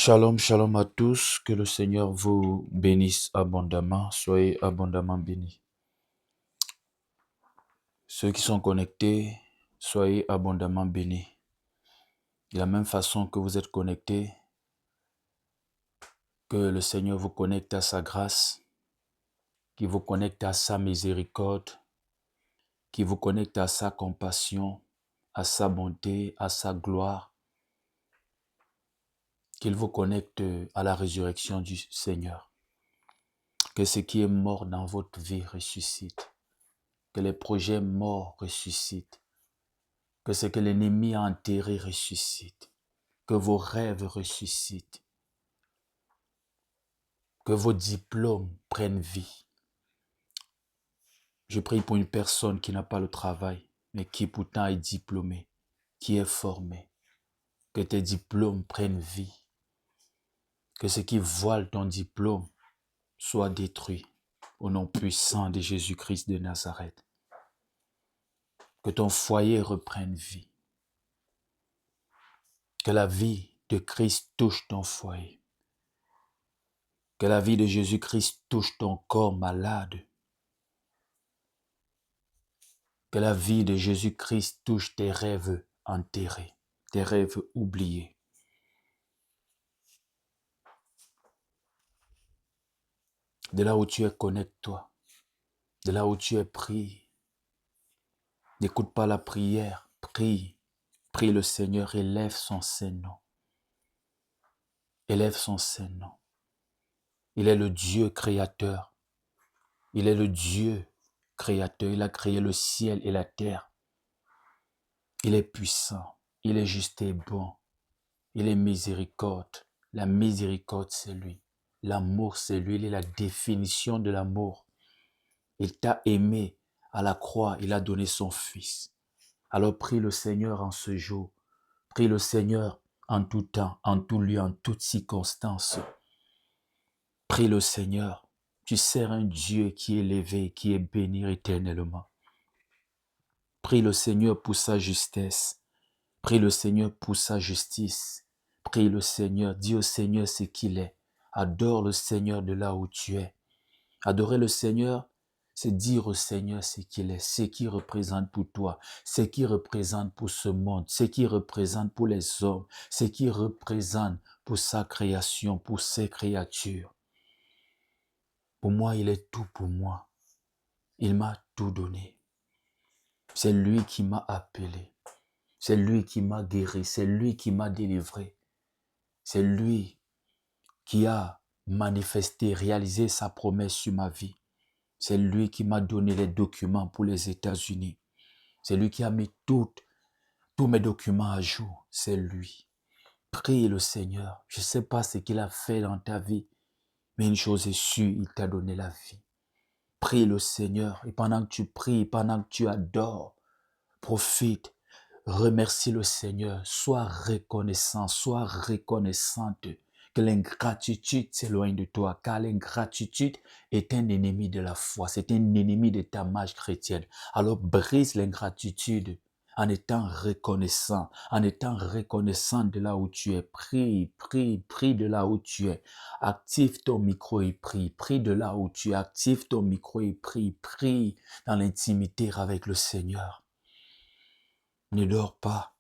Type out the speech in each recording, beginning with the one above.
Shalom, shalom à tous, que le Seigneur vous bénisse abondamment, soyez abondamment bénis. Ceux qui sont connectés, soyez abondamment bénis. De la même façon que vous êtes connectés, que le Seigneur vous connecte à sa grâce, qui vous connecte à sa miséricorde, qui vous connecte à sa compassion, à sa bonté, à sa gloire, qu'il vous connecte à la résurrection du Seigneur. Que ce qui est mort dans votre vie ressuscite. Que les projets morts ressuscitent. Que ce que l'ennemi a enterré ressuscite. Que vos rêves ressuscitent. Que vos diplômes prennent vie. Je prie pour une personne qui n'a pas le travail, mais qui pourtant est diplômée, qui est formée. Que tes diplômes prennent vie. Que ce qui voile ton diplôme soit détruit. Au nom puissant de Jésus-Christ de Nazareth. Que ton foyer reprenne vie. Que la vie de Christ touche ton foyer. Que la vie de Jésus-Christ touche ton corps malade. Que la vie de Jésus-Christ touche tes rêves enterrés, tes rêves oubliés. De là où tu es, connecte-toi. De là où tu es, prie. N'écoute pas la prière, prie. Prie le Seigneur, élève son Saint-Nom. Élève son Saint-Nom. Il est le Dieu créateur. Il est le Dieu créateur. Il a créé le ciel et la terre. Il est puissant. Il est juste et bon. Il est miséricorde. La miséricorde, c'est lui. L'amour, c'est lui. Il est la définition de l'amour. Il t'a aimé à la croix. Il a donné son Fils. Alors prie le Seigneur en ce jour. Prie le Seigneur en tout temps, en tout lieu, en toutes circonstances. Prie le Seigneur. Tu sers un Dieu qui est élevé, qui est béni éternellement. Prie le Seigneur pour sa justesse. Prie le Seigneur pour sa justice. Prie le Seigneur. Dis au Seigneur ce qu'il est. Adore le Seigneur de là où tu es. Adorer le Seigneur, c'est dire au Seigneur ce qu'il est, ce qu'il représente pour toi, ce qu'il représente pour ce monde, ce qu'il représente pour les hommes, ce qu'il représente pour sa création, pour ses créatures. Pour moi, il est tout pour moi. Il m'a tout donné. C'est lui qui m'a appelé. C'est lui qui m'a guéri. C'est lui qui m'a délivré. C'est lui qui a manifesté, réalisé sa promesse sur ma vie. C'est lui qui m'a donné les documents pour les États-Unis. C'est lui qui a mis tous mes documents à jour. C'est lui. Prie le Seigneur. Je ne sais pas ce qu'il a fait dans ta vie, mais une chose est sûre, il t'a donné la vie. Prie le Seigneur. Et pendant que tu pries, pendant que tu adores, profite. Remercie le Seigneur. Sois reconnaissant, sois reconnaissante. Que l'ingratitude s'éloigne de toi, car l'ingratitude est un ennemi de la foi, c'est un ennemi de ta marche chrétienne. Alors brise l'ingratitude en étant reconnaissant, de là où tu es. Prie, prie, prie de là où tu es. Active ton micro et prie. Prie de là où tu es. Active ton micro et prie. Prie dans l'intimité avec le Seigneur. Ne dors pas.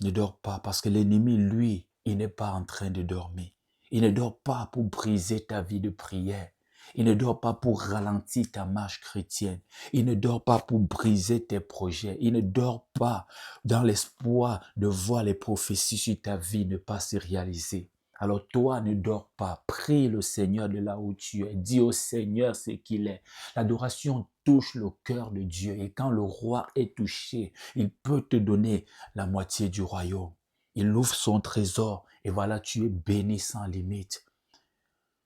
Ne dors pas parce que l'ennemi, lui, il n'est pas en train de dormir. Il ne dort pas pour briser ta vie de prière. Il ne dort pas pour ralentir ta marche chrétienne. Il ne dort pas pour briser tes projets. Il ne dort pas dans l'espoir de voir les prophéties sur ta vie ne pas se réaliser. Alors toi, ne dors pas. Prie le Seigneur de là où tu es. Dis au Seigneur ce qu'il est. L'adoration touche le cœur de Dieu. Et quand le roi est touché, il peut te donner la moitié du royaume. Il ouvre son trésor et voilà, tu es béni sans limite.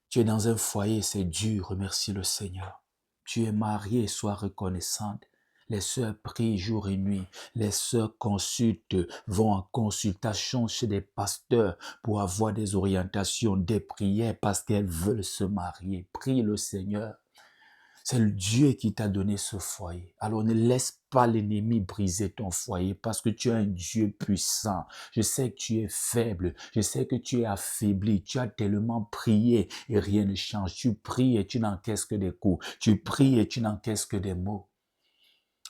Tu es dans un foyer, c'est dur, remercie le Seigneur. Tu es marié, sois reconnaissante. Les sœurs prient jour et nuit. Les sœurs consultent, vont en consultation chez des pasteurs pour avoir des orientations, des prières parce qu'elles veulent se marier. Prie le Seigneur. C'est le Dieu qui t'a donné ce foyer. Alors ne laisse pas l'ennemi briser ton foyer parce que tu es un Dieu puissant. Je sais que tu es faible. Je sais que tu es affaibli. Tu as tellement prié et rien ne change. Tu pries et tu n'encaisses que des coups. Tu pries et tu n'encaisses que des mots.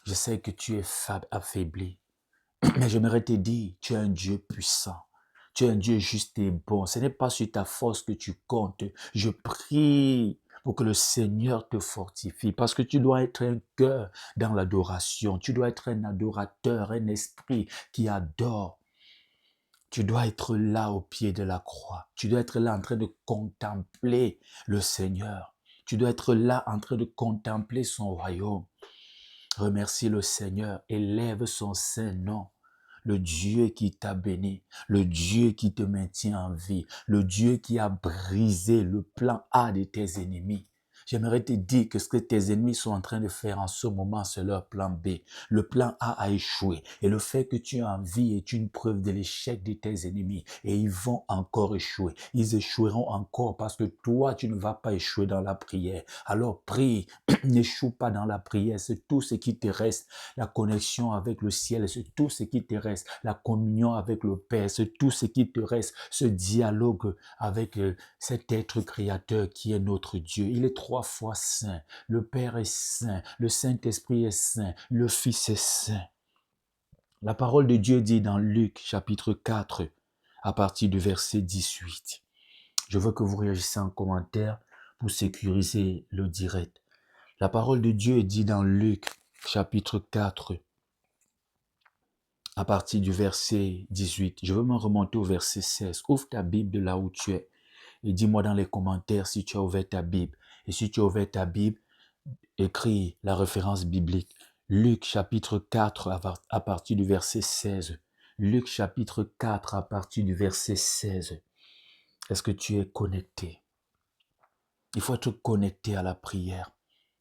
Je sais que tu es affaibli. Mais j'aimerais te dire, tu es un Dieu puissant. Tu es un Dieu juste et bon. Ce n'est pas sur ta force que tu comptes. Je prie pour que le Seigneur te fortifie. Parce que tu dois être un cœur dans l'adoration. Tu dois être un adorateur, un esprit qui adore. Tu dois être là au pied de la croix. Tu dois être là en train de contempler le Seigneur. Tu dois être là en train de contempler son royaume. Remercie le Seigneur, élève son saint nom. Le Dieu qui t'a béni, le Dieu qui te maintient en vie, le Dieu qui a brisé le plan A de tes ennemis. J'aimerais te dire que ce que tes ennemis sont en train de faire en ce moment, c'est leur plan B. Le plan A a échoué. Et le fait que tu es en vie est une preuve de l'échec de tes ennemis. Et ils vont encore échouer. Ils échoueront encore parce que toi, tu ne vas pas échouer dans la prière. Alors prie, n'échoue pas dans la prière. C'est tout ce qui te reste. La connexion avec le ciel, c'est tout ce qui te reste. La communion avec le Père, c'est tout ce qui te reste. Ce dialogue avec cet être créateur qui est notre Dieu. Il est 3 fois saint. Le Père est saint. Le Saint-Esprit est saint. Le Fils est saint. La parole de Dieu dit dans Luc chapitre 4 à partir du verset 18. Je veux que vous réagissez en commentaire pour sécuriser le direct. La parole de Dieu dit dans Luc chapitre 4 à partir du verset 18. Je veux me remonter au verset 16. Ouvre ta Bible de là où tu es et dis-moi dans les commentaires si tu as ouvert ta Bible. Et si tu as ouvert ta Bible, écris la référence biblique. Luc chapitre 4 à partir du verset 16. Luc chapitre 4 à partir du verset 16. Est-ce que tu es connecté? Il faut être connecté à la prière.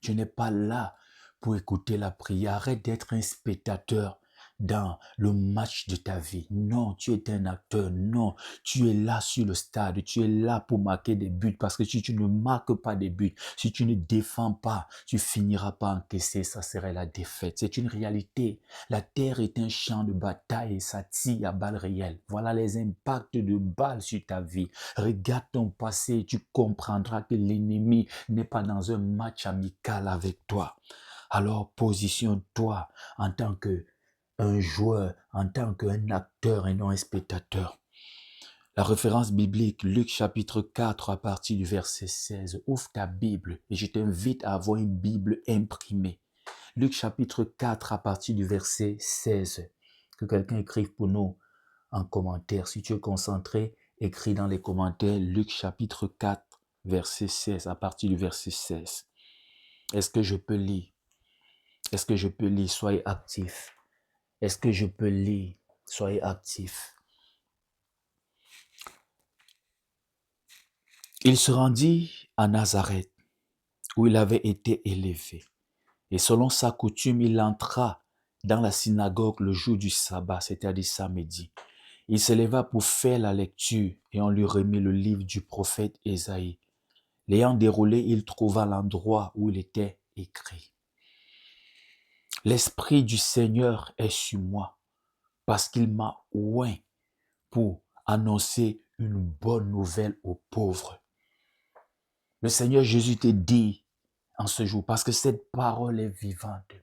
Tu n'es pas là pour écouter la prière. Arrête d'être un spectateur dans le match de ta vie. Non, tu es un acteur. Non, tu es là sur le stade. Tu es là pour marquer des buts. Parce que si tu ne marques pas des buts, si tu ne défends pas, tu finiras pas encaisser. Ça serait la défaite. C'est une réalité. La terre est un champ de bataille et ça tire à balles réelles. Voilà les impacts de balles sur ta vie. Regarde ton passé et tu comprendras que l'ennemi n'est pas dans un match amical avec toi. Alors positionne-toi en tant qu'un joueur, en tant qu'un acteur et non un spectateur. La référence biblique, Luc chapitre 4 à partir du verset 16. Ouvre ta Bible et je t'invite à avoir une Bible imprimée. Luc chapitre 4 à partir du verset 16. Que quelqu'un écrive pour nous en commentaire. Si tu es concentré, écris dans les commentaires Luc chapitre 4, verset 16, à partir du verset 16. Est-ce que je peux lire? Est-ce que je peux lire? Soyez actifs. Est-ce que je peux lire? Soyez actifs. Il se rendit à Nazareth, où il avait été élevé. Et selon sa coutume, il entra dans la synagogue le jour du sabbat, c'est-à-dire samedi. Il se leva pour faire la lecture et on lui remit le livre du prophète Ésaïe. L'ayant déroulé, il trouva l'endroit où il était écrit. L'Esprit du Seigneur est sur moi parce qu'il m'a oint pour annoncer une bonne nouvelle aux pauvres. Le Seigneur Jésus te dit en ce jour, parce que cette parole est vivante.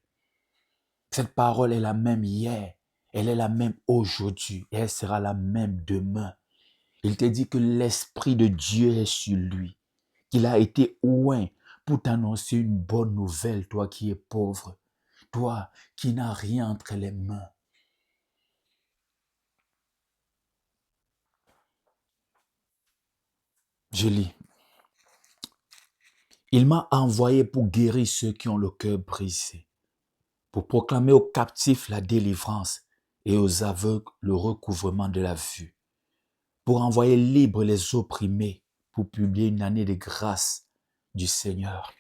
Cette parole est la même hier, elle est la même aujourd'hui et elle sera la même demain. Il te dit que l'Esprit de Dieu est sur lui, qu'il a été oint pour t'annoncer une bonne nouvelle, toi qui es pauvre, toi qui n'as rien entre les mains. Je lis. Il m'a envoyé pour guérir ceux qui ont le cœur brisé, pour proclamer aux captifs la délivrance et aux aveugles le recouvrement de la vue, pour envoyer libres les opprimés, pour publier une année de grâce du Seigneur.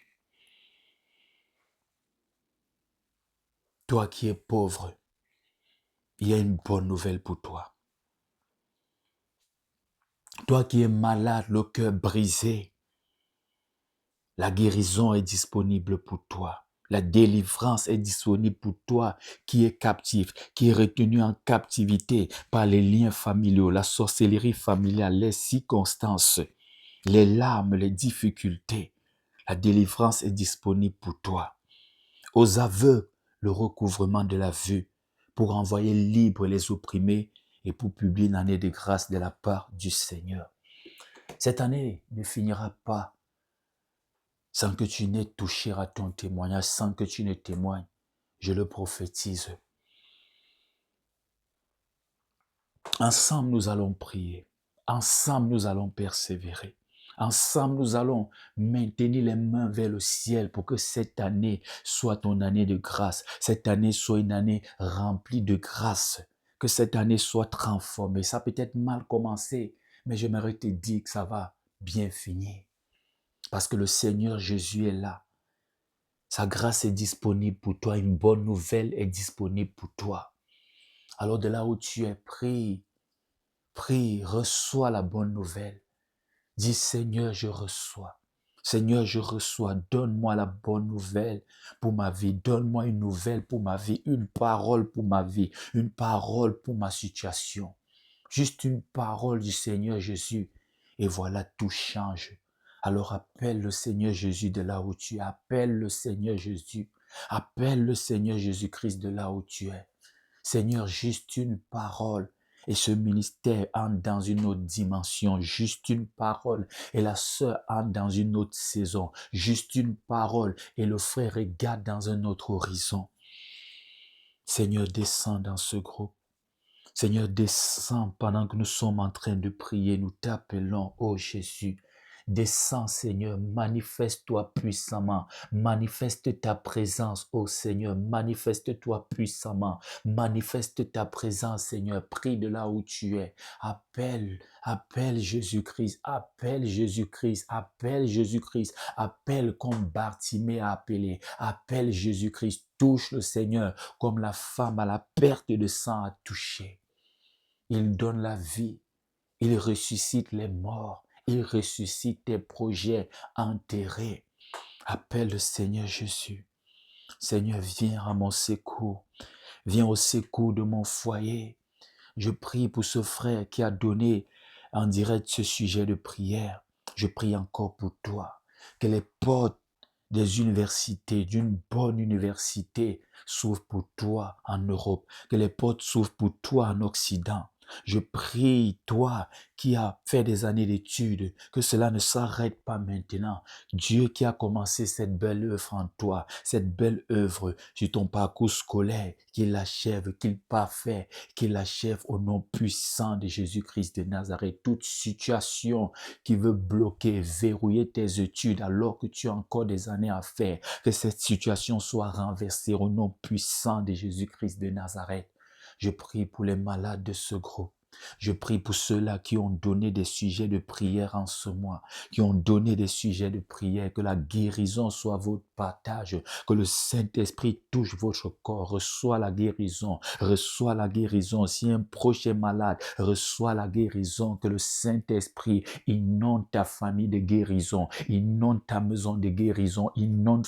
Toi qui es pauvre, il y a une bonne nouvelle pour toi. Toi qui es malade, le cœur brisé, La guérison est disponible pour toi. La délivrance est disponible pour toi qui est captif, qui est retenu en captivité par les liens familiaux, la sorcellerie familiale, les circonstances, les larmes, les difficultés. La délivrance est disponible pour toi. Aux aveux, le recouvrement de la vue pour envoyer libre les opprimés et pour publier une année de grâce de la part du Seigneur. Cette année ne finira pas sans que tu n'aies touché à ton témoignage, sans que tu ne témoignes. Je le prophétise. Ensemble, nous allons prier. Ensemble, nous allons persévérer. Ensemble, nous allons maintenir les mains vers le ciel pour que cette année soit ton année de grâce. Cette année soit une année remplie de grâce. Que cette année soit transformée. Ça peut être mal commencé, mais j'aimerais te dire que ça va bien finir. Parce que le Seigneur Jésus est là. Sa grâce est disponible pour toi. Une bonne nouvelle est disponible pour toi. Alors de là où tu es, prie, reçois la bonne nouvelle. Dis Seigneur, je reçois. Seigneur, je reçois. Donne-moi la bonne nouvelle pour ma vie. Donne-moi une nouvelle pour ma vie. Une parole pour ma vie. Une parole pour ma situation. Juste une parole du Seigneur Jésus. Et voilà, tout change. Alors appelle le Seigneur Jésus de là où tu es. Appelle le Seigneur Jésus. Appelle le Seigneur Jésus-Christ de là où tu es. Seigneur, juste une parole. Et ce ministère entre dans une autre dimension. Juste une parole. Et la sœur entre dans une autre saison. Juste une parole. Et le frère regarde dans un autre horizon. Seigneur, descends dans ce groupe. Seigneur, descends pendant que nous sommes en train de prier. Nous t'appelons, ô Jésus. Descends, Seigneur, manifeste-toi puissamment. Manifeste ta présence, ô Seigneur. Manifeste-toi puissamment. Manifeste ta présence, Seigneur. Prie de là où tu es. Appelle Jésus-Christ. Appelle Jésus-Christ. Appelle Jésus-Christ. Appelle comme Bartimée a appelé. Appelle Jésus-Christ. Touche le Seigneur comme la femme à la perte de sang a touché. Il donne la vie. Il ressuscite les morts. Il ressuscite tes projets enterrés. Appelle le Seigneur Jésus. Seigneur, viens à mon secours. Viens au secours de mon foyer. Je prie pour ce frère qui a donné en direct ce sujet de prière. Je prie encore pour toi. Que les portes des universités, d'une bonne université, s'ouvrent pour toi en Europe. Que les portes s'ouvrent pour toi en Occident. Je prie, toi qui as fait des années d'études, que cela ne s'arrête pas maintenant. Dieu qui a commencé cette belle œuvre en toi, cette belle œuvre sur ton parcours scolaire, qu'il l'achève, qu'il parfait, qu'il l'achève au nom puissant de Jésus-Christ de Nazareth. Toute situation qui veut bloquer, verrouiller tes études alors que tu as encore des années à faire, que cette situation soit renversée au nom puissant de Jésus-Christ de Nazareth. Je prie pour les malades de ce groupe. Je prie pour ceux-là qui ont donné des sujets de prière en ce mois, qui ont donné des sujets de prière, que la guérison soit votre partage, que le Saint-Esprit touche votre corps, reçois la guérison, reçois la guérison. Si un proche est malade, reçois la guérison, que le Saint-Esprit inonde ta famille de guérison, inonde ta maison de guérison, inonde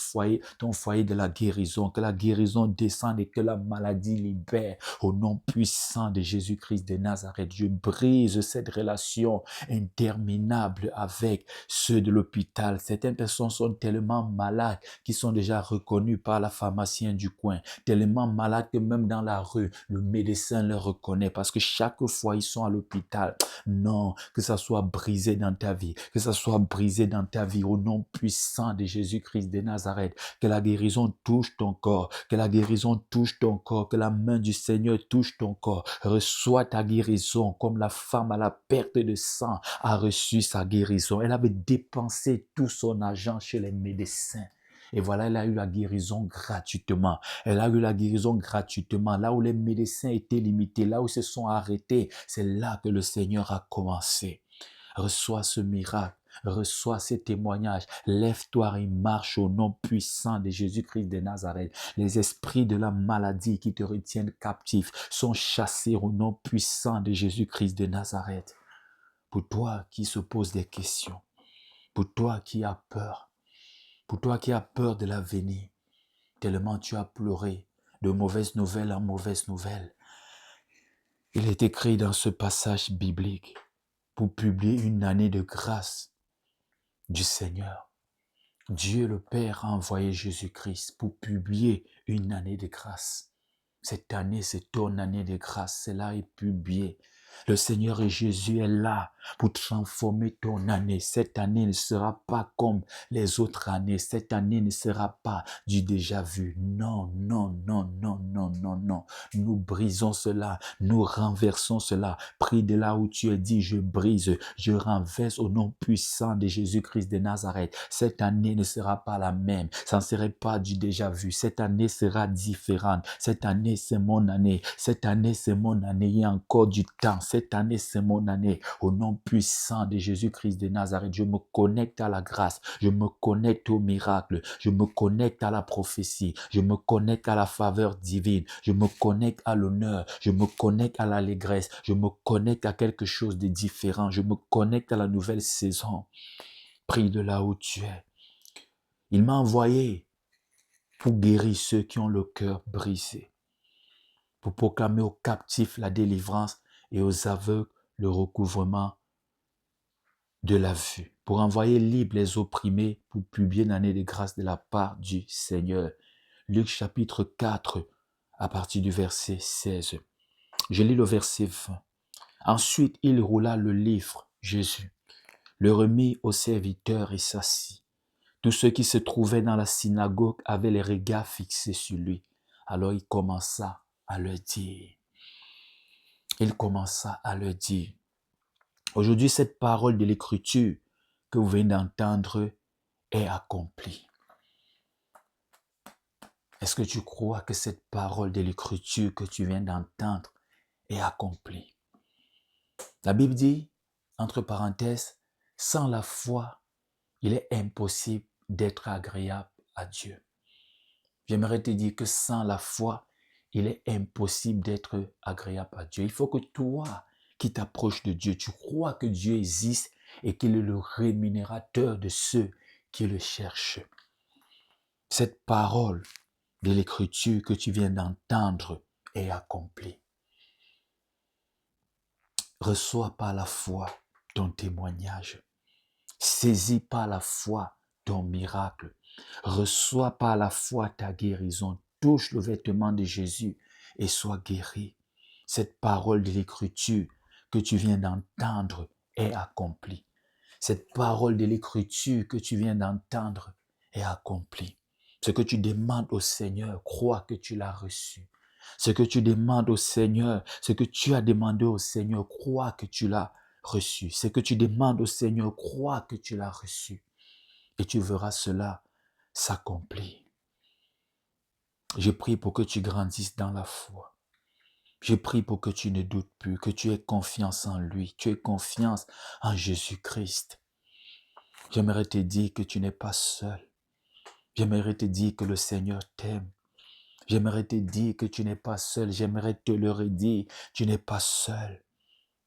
ton foyer de la guérison, que la guérison descende et que la maladie libère. Au nom puissant de Jésus-Christ de Nazareth, je brise cette relation interminable avec ceux de l'hôpital. Certaines personnes sont tellement malades qu'ils sont déjà reconnus par la pharmacienne du coin, tellement malades que même dans la rue, le médecin les reconnaît parce que chaque fois ils sont à l'hôpital. Non, que ça soit brisé dans ta vie, que ça soit brisé dans ta vie au nom puissant de Jésus-Christ de Nazareth. Que la guérison touche ton corps, que la guérison touche ton corps, que la main du Seigneur touche ton corps. Reçois ta guérison comme la femme à la perte de sang a reçu sa guérison. Elle avait dépensé tout son argent chez les médecins. Et voilà, elle a eu la guérison gratuitement. Elle a eu la guérison gratuitement. Là où les médecins étaient limités, là où ils se sont arrêtés, c'est là que le Seigneur a commencé. Reçois ce miracle. Reçois ces témoignages. Lève-toi et marche au nom puissant de Jésus-Christ de Nazareth. Les esprits de la maladie qui te retiennent captif sont chassés au nom puissant de Jésus-Christ de Nazareth. Pour toi qui se pose des questions, pour toi qui as peur, Pour toi qui as peur de l'avenir, tellement tu as pleuré de mauvaise nouvelle en mauvaise nouvelle. Il est écrit dans ce passage biblique pour publier une année de grâce du Seigneur. Dieu le Père a envoyé Jésus-Christ pour publier une année de grâce. Cette année, c'est ton année de grâce. Cela est publié. Le Seigneur et Jésus est là pour transformer ton année. Cette année ne sera pas comme les autres années. Cette année ne sera pas du déjà vu. Non, non, non, non, non, non, non. Nous brisons cela. Nous renversons cela. Prie de là où tu es dit, je brise, je renverse au nom puissant de Jésus-Christ de Nazareth. Cette année ne sera pas la même. Ça ne serait pas du déjà vu. Cette année sera différente. Cette année, c'est mon année. Cette année, c'est mon année. Il y a encore du temps. Cette année, c'est mon année. Au nom puissant de Jésus-Christ de Nazareth, je me connecte à la grâce. Je me connecte au miracle. Je me connecte à la prophétie. Je me connecte à la faveur divine. Je me connecte à l'honneur. Je me connecte à l'allégresse. Je me connecte à quelque chose de différent. Je me connecte à la nouvelle saison. Prie de là où tu es. Il m'a envoyé pour guérir ceux qui ont le cœur brisé, pour proclamer aux captifs la délivrance et aux aveugles le recouvrement de la vue, pour envoyer libres les opprimés, pour publier une année de grâce de la part du Seigneur. Luc chapitre 4, à partir du verset 16. Je lis le verset 20. Ensuite, il roula le livre, Jésus, le remit au serviteur et s'assit. Tous ceux qui se trouvaient dans la synagogue avaient les regards fixés sur lui. Alors il commença à leur dire. Aujourd'hui, cette parole de l'Écriture que vous venez d'entendre est accomplie. Est-ce que tu crois que cette parole de l'Écriture que tu viens d'entendre est accomplie? La Bible dit, entre parenthèses, sans la foi, il est impossible d'être agréable à Dieu. J'aimerais te dire que sans la foi, il est impossible d'être agréable à Dieu. Il faut que toi, qui t'approches de Dieu, tu crois que Dieu existe et qu'il est le rémunérateur de ceux qui le cherchent. Cette parole de l'Écriture que tu viens d'entendre est accomplie. Reçois par la foi ton témoignage. Saisis par la foi ton miracle. Reçois par la foi ta guérison. Touche le vêtement de Jésus et sois guéri. Cette parole de l'Écriture que tu viens d'entendre est accomplie. Cette parole de l'Écriture que tu viens d'entendre est accomplie. Ce que tu demandes au Seigneur, crois que tu l'as reçu. Ce que tu demandes au Seigneur, ce que tu as demandé au Seigneur, crois que tu l'as reçu. Ce que tu demandes au Seigneur, crois que tu l'as reçu. Et tu verras cela s'accomplir. Je prie pour que tu grandisses dans la foi. Je prie pour que tu ne doutes plus, que tu aies confiance en lui, tu aies confiance en Jésus-Christ. J'aimerais te dire que tu n'es pas seul. J'aimerais te dire que le Seigneur t'aime. J'aimerais te dire que tu n'es pas seul. J'aimerais te le redire, tu n'es pas seul.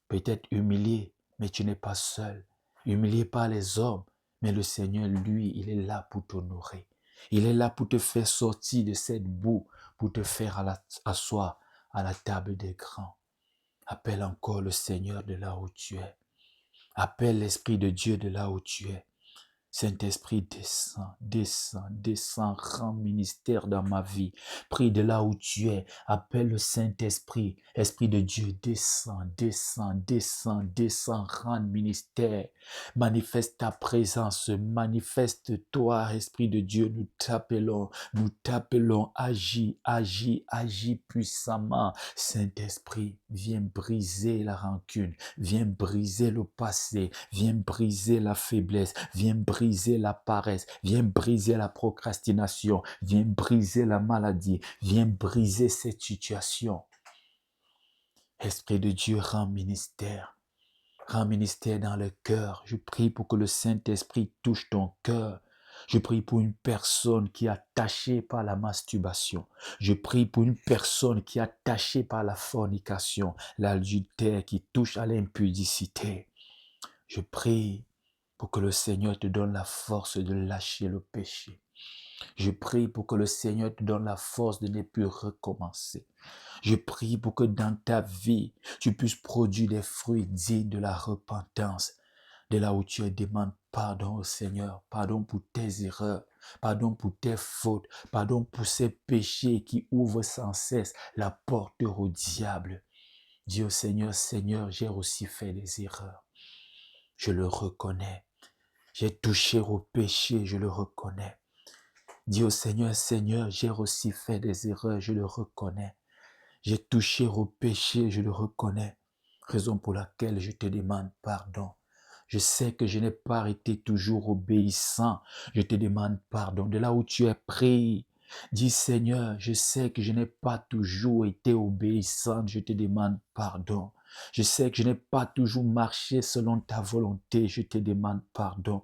Peut-être humilié, mais tu n'es pas seul. Humilié par les hommes, mais le Seigneur, lui, il est là pour t'honorer. Il est là pour te faire sortir de cette boue, pour te faire asseoir à la table des grands. Appelle encore le Seigneur de là où tu es. Appelle l'Esprit de Dieu de là où tu es. Saint-Esprit, descends, rends ministère dans ma vie. Prie de là où tu es. Appelle le Saint-Esprit. Esprit de Dieu, descends, rends ministère. Manifeste ta présence, manifeste-toi, Esprit de Dieu. Nous t'appelons, agis puissamment. Saint-Esprit, viens briser la rancune, viens briser le passé, viens briser la faiblesse, viens briser la paresse, viens briser la procrastination, viens briser la maladie, viens briser cette situation. Esprit de Dieu, rends ministère dans le cœur. Je prie pour que le Saint-Esprit touche ton cœur. Je prie pour une personne qui est attachée par la masturbation. Je prie pour une personne qui est attachée par la fornication, l'adultère, qui touche à l'impudicité. Je prie pour que le Seigneur te donne la force de lâcher le péché. Je prie pour que le Seigneur te donne la force de ne plus recommencer. Je prie pour que dans ta vie, tu puisses produire des fruits dignes de la repentance. De là où tu demandes pardon au Seigneur, pardon pour tes erreurs, pardon pour tes fautes, pardon pour ces péchés qui ouvrent sans cesse la porte au diable. Dis au Seigneur, Seigneur, j'ai aussi fait des erreurs. Je le reconnais. J'ai touché au péché, je le reconnais. Dis au Seigneur, Seigneur, j'ai aussi fait des erreurs, je le reconnais. J'ai touché au péché, je le reconnais. Raison pour laquelle je te demande pardon. Je sais que je n'ai pas été toujours obéissant. Je te demande pardon. De là où tu es pris, dis Seigneur, je sais que je n'ai pas toujours été obéissant. Je te demande pardon. Je sais que je n'ai pas toujours marché selon ta volonté. Je te demande pardon.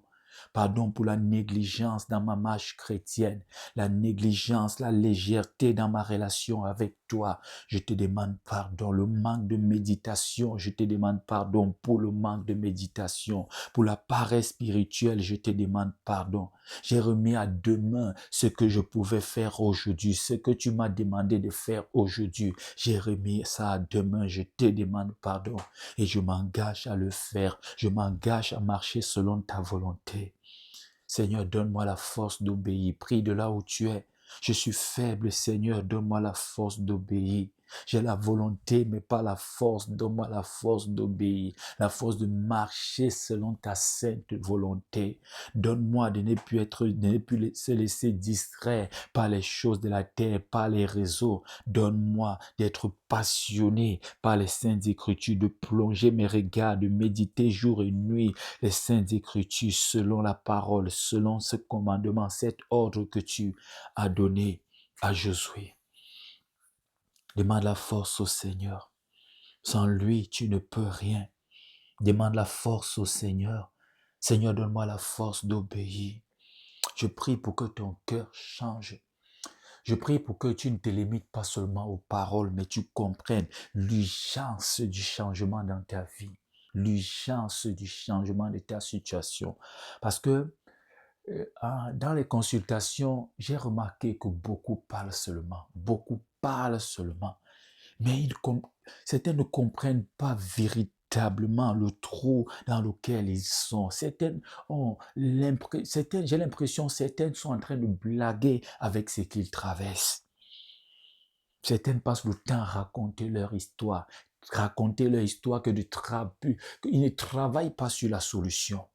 Pardon pour la négligence dans ma marche chrétienne, la négligence, la légèreté dans ma relation avec toi. Je te demande pardon. Le manque de méditation, je te demande pardon pour le manque de méditation. Pour la paresse spirituelle, je te demande pardon. J'ai remis à demain ce que je pouvais faire aujourd'hui, ce que tu m'as demandé de faire aujourd'hui. J'ai remis ça à demain, je te demande pardon et je m'engage à le faire. Je m'engage à marcher selon ta volonté. Seigneur, donne-moi la force d'obéir. Prie de là où tu es. Je suis faible, Seigneur, donne-moi la force d'obéir. J'ai la volonté, mais pas la force. Donne-moi la force d'obéir, la force de marcher selon ta sainte volonté. Donne-moi de ne plus se laisser distraire par les choses de la terre, par les réseaux. Donne-moi d'être passionné par les saintes écritures, de plonger mes regards, de méditer jour et nuit les saintes écritures selon la parole, selon ce commandement, cet ordre que tu as donné à Josué. Demande la force au Seigneur. Sans lui, tu ne peux rien. Demande la force au Seigneur. Seigneur, donne-moi la force d'obéir. Je prie pour que ton cœur change. Je prie pour que tu ne te limites pas seulement aux paroles, mais tu comprennes l'urgence du changement dans ta vie, l'urgence du changement de ta situation. Parce que dans les consultations, j'ai remarqué que beaucoup parlent seulement, mais certains ne comprennent pas véritablement le trou dans lequel ils sont. Certaines j'ai l'impression que certaines sont en train de blaguer avec ce qu'ils traversent. Certaines passent le temps à raconter leur histoire qu'ils ne travaillent pas sur la solution.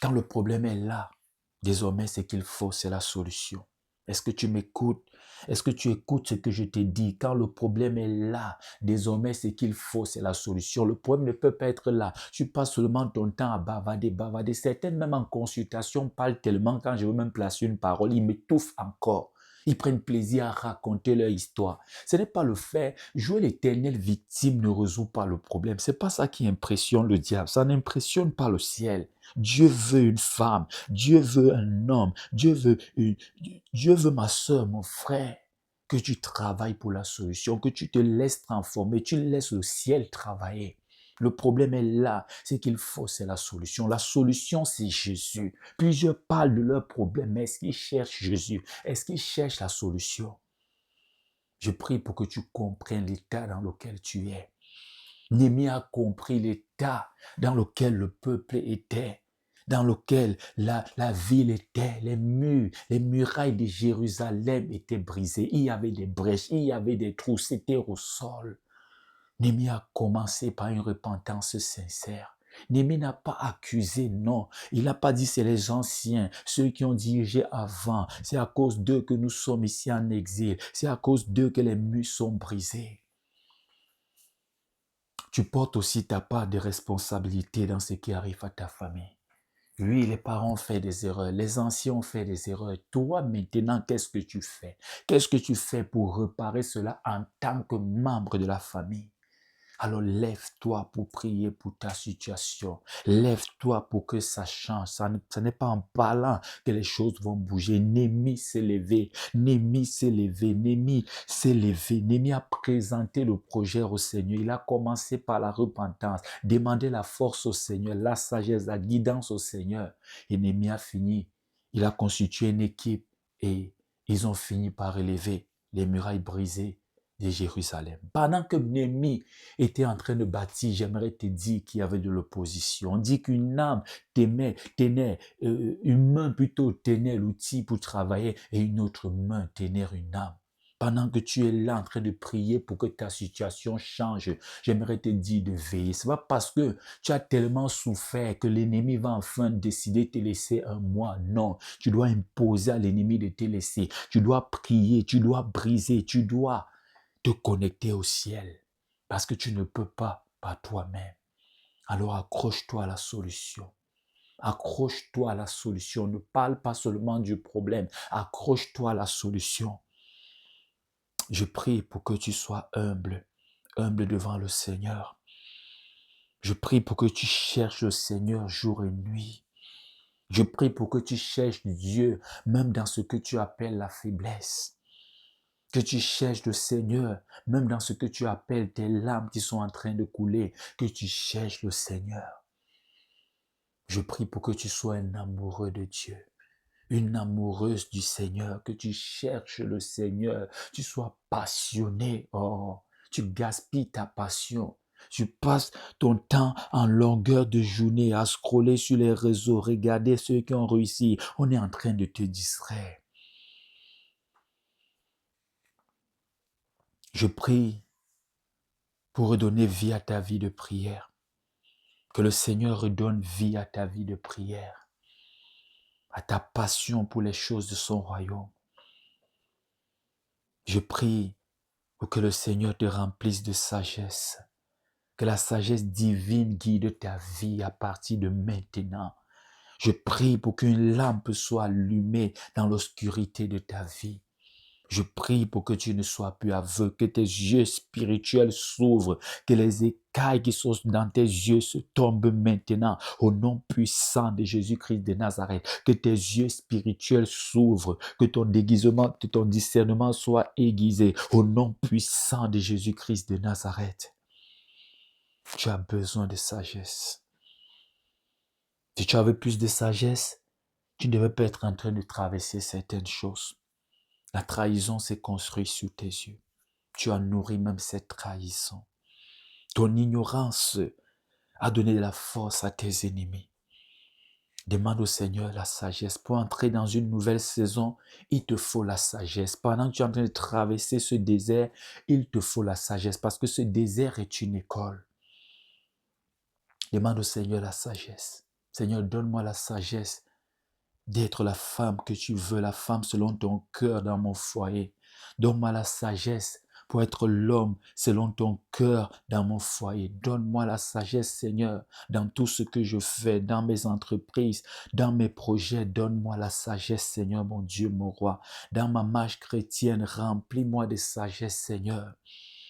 Quand le problème est là, désormais, ce qu'il faut, c'est la solution. Est-ce que tu m'écoutes? Est-ce que tu écoutes ce que je te dis? Quand le problème est là, désormais, ce qu'il faut, c'est la solution. Le problème ne peut pas être là. Tu passes seulement ton temps à bavarder. Certaines, même en consultation, parlent tellement, quand je veux même placer une parole, ils m'étouffent encore. Ils prennent plaisir à raconter leur histoire. Ce n'est pas le fait. Jouer l'éternelle victime ne résout pas le problème. C'est pas ça qui impressionne le diable. Ça n'impressionne pas le ciel. Dieu veut une femme. Dieu veut un homme. Dieu veut ma soeur, mon frère. Que tu travailles pour la solution, que tu te laisses transformer, tu laisses le ciel travailler. Le problème est là. Ce qu'il faut, c'est la solution. La solution, c'est Jésus. Plusieurs parlent de leur problème, mais est-ce qu'ils cherchent Jésus? Est-ce qu'ils cherchent la solution? Je prie pour que tu comprennes l'état dans lequel tu es. Néhémie a compris l'état dans lequel le peuple était, dans lequel la ville était, les murailles de Jérusalem étaient brisées. Il y avait des brèches, il y avait des trous, c'était au sol. Néhémie a commencé par une repentance sincère. Néhémie n'a pas accusé, non. Il n'a pas dit c'est les anciens, ceux qui ont dirigé avant. C'est à cause d'eux que nous sommes ici en exil. C'est à cause d'eux que les murs sont brisés. Tu portes aussi ta part de responsabilité dans ce qui arrive à ta famille. Oui, les parents ont fait des erreurs, les anciens ont fait des erreurs. Toi, maintenant, qu'est-ce que tu fais? Qu'est-ce que tu fais pour réparer cela en tant que membre de la famille? Alors lève-toi pour prier pour ta situation. Lève-toi pour que ça change. Ce n'est pas en parlant que les choses vont bouger. Néhémie s'est levé. Néhémie s'est levé. Néhémie s'est levé. Néhémie a présenté le projet au Seigneur. Il a commencé par la repentance. Demander la force au Seigneur, la sagesse, la guidance au Seigneur. Et Néhémie a fini. Il a constitué une équipe et ils ont fini par élever les murailles brisées de Jérusalem. Pendant que Néhémie était en train de bâtir, j'aimerais te dire qu'il y avait de l'opposition. On dit qu'une âme une main plutôt tenait l'outil pour travailler et une autre main tenait une âme. Pendant que tu es là en train de prier pour que ta situation change, j'aimerais te dire de veiller. Ce n'est pas parce que tu as tellement souffert que l'ennemi va enfin décider de te laisser un mois. Non, tu dois imposer à l'ennemi de te laisser. Tu dois prier, tu dois briser, tu dois te connecter au ciel. Parce que tu ne peux pas par toi-même. Alors accroche-toi à la solution. Accroche-toi à la solution. Ne parle pas seulement du problème. Accroche-toi à la solution. Je prie pour que tu sois humble. Humble devant le Seigneur. Je prie pour que tu cherches le Seigneur jour et nuit. Je prie pour que tu cherches Dieu même dans ce que tu appelles la faiblesse. Que tu cherches le Seigneur, même dans ce que tu appelles tes larmes qui sont en train de couler, que tu cherches le Seigneur. Je prie pour que tu sois un amoureux de Dieu, une amoureuse du Seigneur, que tu cherches le Seigneur, tu sois passionné. Oh, tu gaspilles ta passion. Tu passes ton temps en longueur de journée à scroller sur les réseaux, regarder ceux qui ont réussi. On est en train de te distraire. Je prie pour redonner vie à ta vie de prière. Que le Seigneur redonne vie à ta vie de prière, à ta passion pour les choses de son royaume. Je prie pour que le Seigneur te remplisse de sagesse, que la sagesse divine guide ta vie à partir de maintenant. Je prie pour qu'une lampe soit allumée dans l'obscurité de ta vie. Je prie pour que tu ne sois plus aveugle, que tes yeux spirituels s'ouvrent, que les écailles qui sont dans tes yeux se tombent maintenant au nom puissant de Jésus-Christ de Nazareth. Que tes yeux spirituels s'ouvrent, que ton déguisement, que ton discernement soit aiguisé au nom puissant de Jésus-Christ de Nazareth. Tu as besoin de sagesse. Si tu avais plus de sagesse, tu ne devais pas être en train de traverser certaines choses. La trahison s'est construite sous tes yeux. Tu as nourri même cette trahison. Ton ignorance a donné de la force à tes ennemis. Demande au Seigneur la sagesse. Pour entrer dans une nouvelle saison, il te faut la sagesse. Pendant que tu es en train de traverser ce désert, il te faut la sagesse parce que ce désert est une école. Demande au Seigneur la sagesse. Seigneur, donne-moi la sagesse d'être la femme que tu veux, la femme selon ton cœur dans mon foyer. Donne-moi la sagesse pour être l'homme selon ton cœur dans mon foyer. Donne-moi la sagesse, Seigneur, dans tout ce que je fais, dans mes entreprises, dans mes projets. Donne-moi la sagesse, Seigneur, mon Dieu, mon roi. Dans ma marche chrétienne, remplis-moi de sagesse, Seigneur.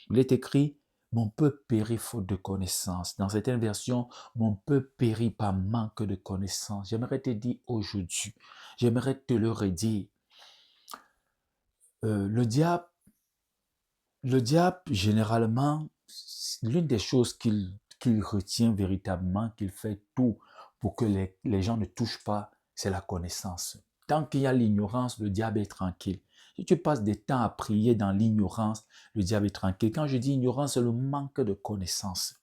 Il est écrit, mon peuple périt faute de connaissance. Dans certaines versions, mon peuple périt par manque de connaissance. J'aimerais te dire aujourd'hui, j'aimerais te le redire. Le diable, généralement, l'une des choses qu'il retient véritablement, qu'il fait tout pour que les gens ne touchent pas, c'est la connaissance. Tant qu'il y a l'ignorance, le diable est tranquille. Si tu passes des temps à prier dans l'ignorance, le diable est tranquille. Quand je dis ignorance, c'est le manque de connaissance.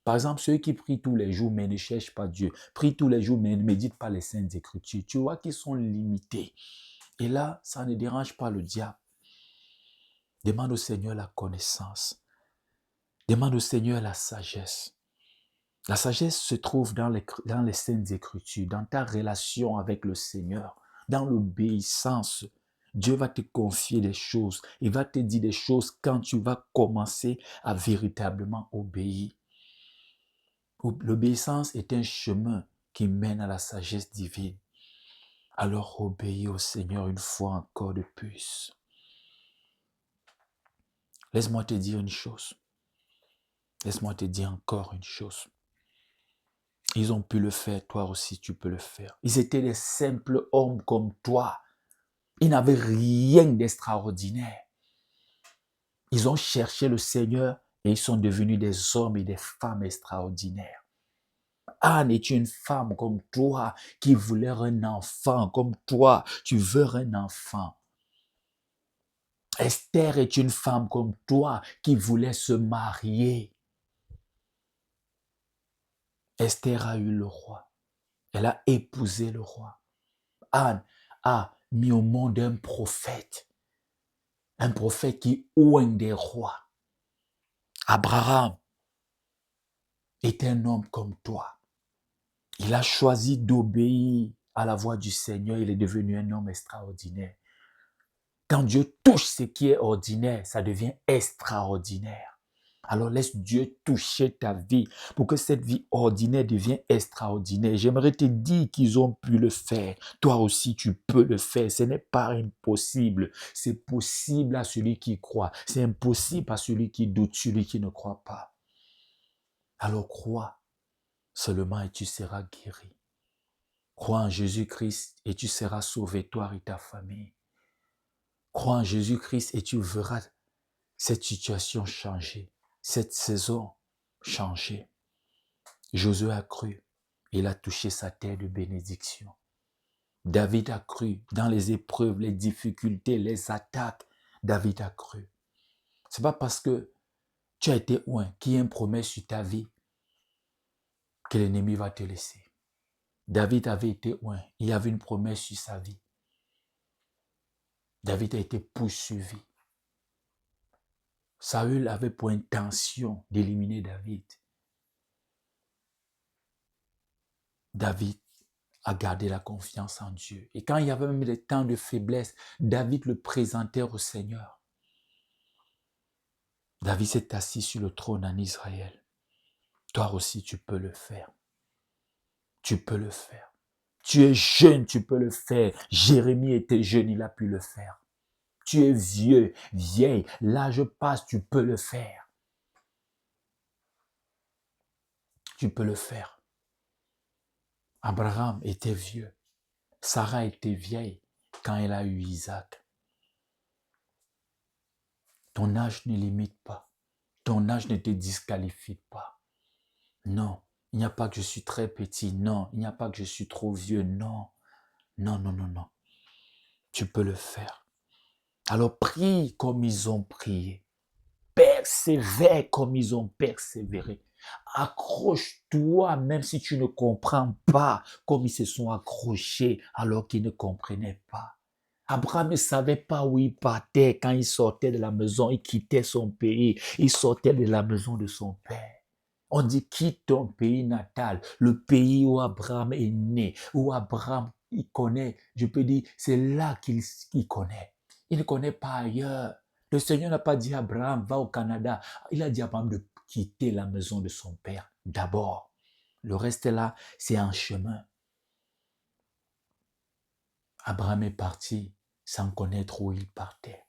Par exemple, ceux qui prient tous les jours mais ne cherchent pas Dieu, prient tous les jours mais ne méditent pas les saintes écritures, tu vois qu'ils sont limités. Et là, ça ne dérange pas le diable. Demande au Seigneur la connaissance. Demande au Seigneur la sagesse. La sagesse se trouve dans les saintes écritures, dans ta relation avec le Seigneur, dans l'obéissance. Dieu va te confier des choses. Il va te dire des choses quand tu vas commencer à véritablement obéir. L'obéissance est un chemin qui mène à la sagesse divine. Alors obéis au Seigneur une fois encore de plus. Laisse-moi te dire une chose. Laisse-moi te dire encore une chose. Ils ont pu le faire, toi aussi tu peux le faire. Ils étaient des simples hommes comme toi. Ils n'avaient rien d'extraordinaire. Ils ont cherché le Seigneur et ils sont devenus des hommes et des femmes extraordinaires. Anne est une femme comme toi qui voulait un enfant, comme toi, tu veux un enfant. Esther est une femme comme toi qui voulait se marier. Esther a eu le roi. Elle a épousé le roi. Anne a mis au monde un prophète qui oigne des rois. Abraham est un homme comme toi. Il a choisi d'obéir à la voix du Seigneur. Il est devenu un homme extraordinaire. Quand Dieu touche ce qui est ordinaire, ça devient extraordinaire. Alors laisse Dieu toucher ta vie pour que cette vie ordinaire devienne extraordinaire. J'aimerais te dire qu'ils ont pu le faire. Toi aussi, tu peux le faire. Ce n'est pas impossible. C'est possible à celui qui croit. C'est impossible à celui qui doute, celui qui ne croit pas. Alors crois seulement et tu seras guéri. Crois en Jésus-Christ et tu seras sauvé, toi et ta famille. Crois en Jésus-Christ et tu verras cette situation changer, cette saison changer. Josué a cru, il a touché sa terre de bénédiction. David a cru dans les épreuves, les difficultés, les attaques. David a cru. Ce n'est pas parce que tu as été oint, qu'il y a une promesse sur ta vie, que l'ennemi va te laisser. David avait été oint, il y avait une promesse sur sa vie. David a été poursuivi. Saül avait pour intention d'éliminer David. David a gardé la confiance en Dieu. Et quand il y avait même des temps de faiblesse, David le présentait au Seigneur. David s'est assis sur le trône en Israël. Toi aussi, tu peux le faire. Tu peux le faire. Tu es jeune, tu peux le faire. Jérémie était jeune, il a pu le faire. Tu es vieux, vieille, l'âge passe, tu peux le faire. Tu peux le faire. Abraham était vieux. Sarah était vieille quand elle a eu Isaac. Ton âge ne limite pas. Ton âge ne te disqualifie pas. Non, il n'y a pas que je suis très petit. Non, il n'y a pas que je suis trop vieux. Non, non, non, non, non. Tu peux le faire. Alors prie comme ils ont prié. Persévère comme ils ont persévéré. Accroche-toi même si tu ne comprends pas comme ils se sont accrochés alors qu'ils ne comprenaient pas. Abraham ne savait pas où il partait quand il sortait de la maison, il quittait son pays, il sortait de la maison de son père. On dit quitte ton pays natal, le pays où Abraham est né, où Abraham il connaît, je peux dire, c'est là qu'il connaît. Il ne connaît pas ailleurs. Le Seigneur n'a pas dit à Abraham, va au Canada. Il a dit à Abraham de quitter la maison de son père d'abord. Le reste là, c'est un chemin. Abraham est parti sans connaître où il partait.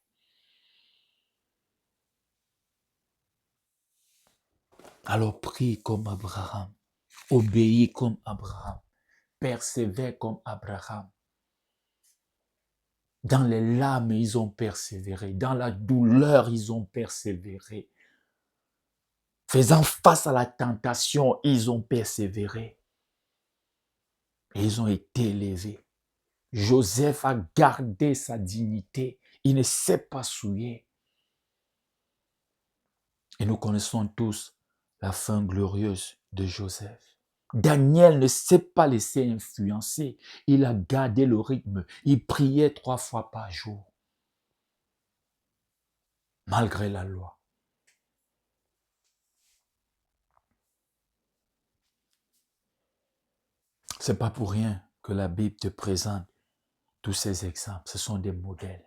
Alors prie comme Abraham, obéis comme Abraham, persévère comme Abraham. Dans les larmes, ils ont persévéré. Dans la douleur, ils ont persévéré. Faisant face à la tentation, ils ont persévéré. Et ils ont été élevés. Joseph a gardé sa dignité. Il ne s'est pas souillé. Et nous connaissons tous la fin glorieuse de Joseph. Daniel ne s'est pas laissé influencer. Il a gardé le rythme. Il priait 3 fois par jour. Malgré la loi. Ce n'est pas pour rien que la Bible te présente tous ces exemples. Ce sont des modèles.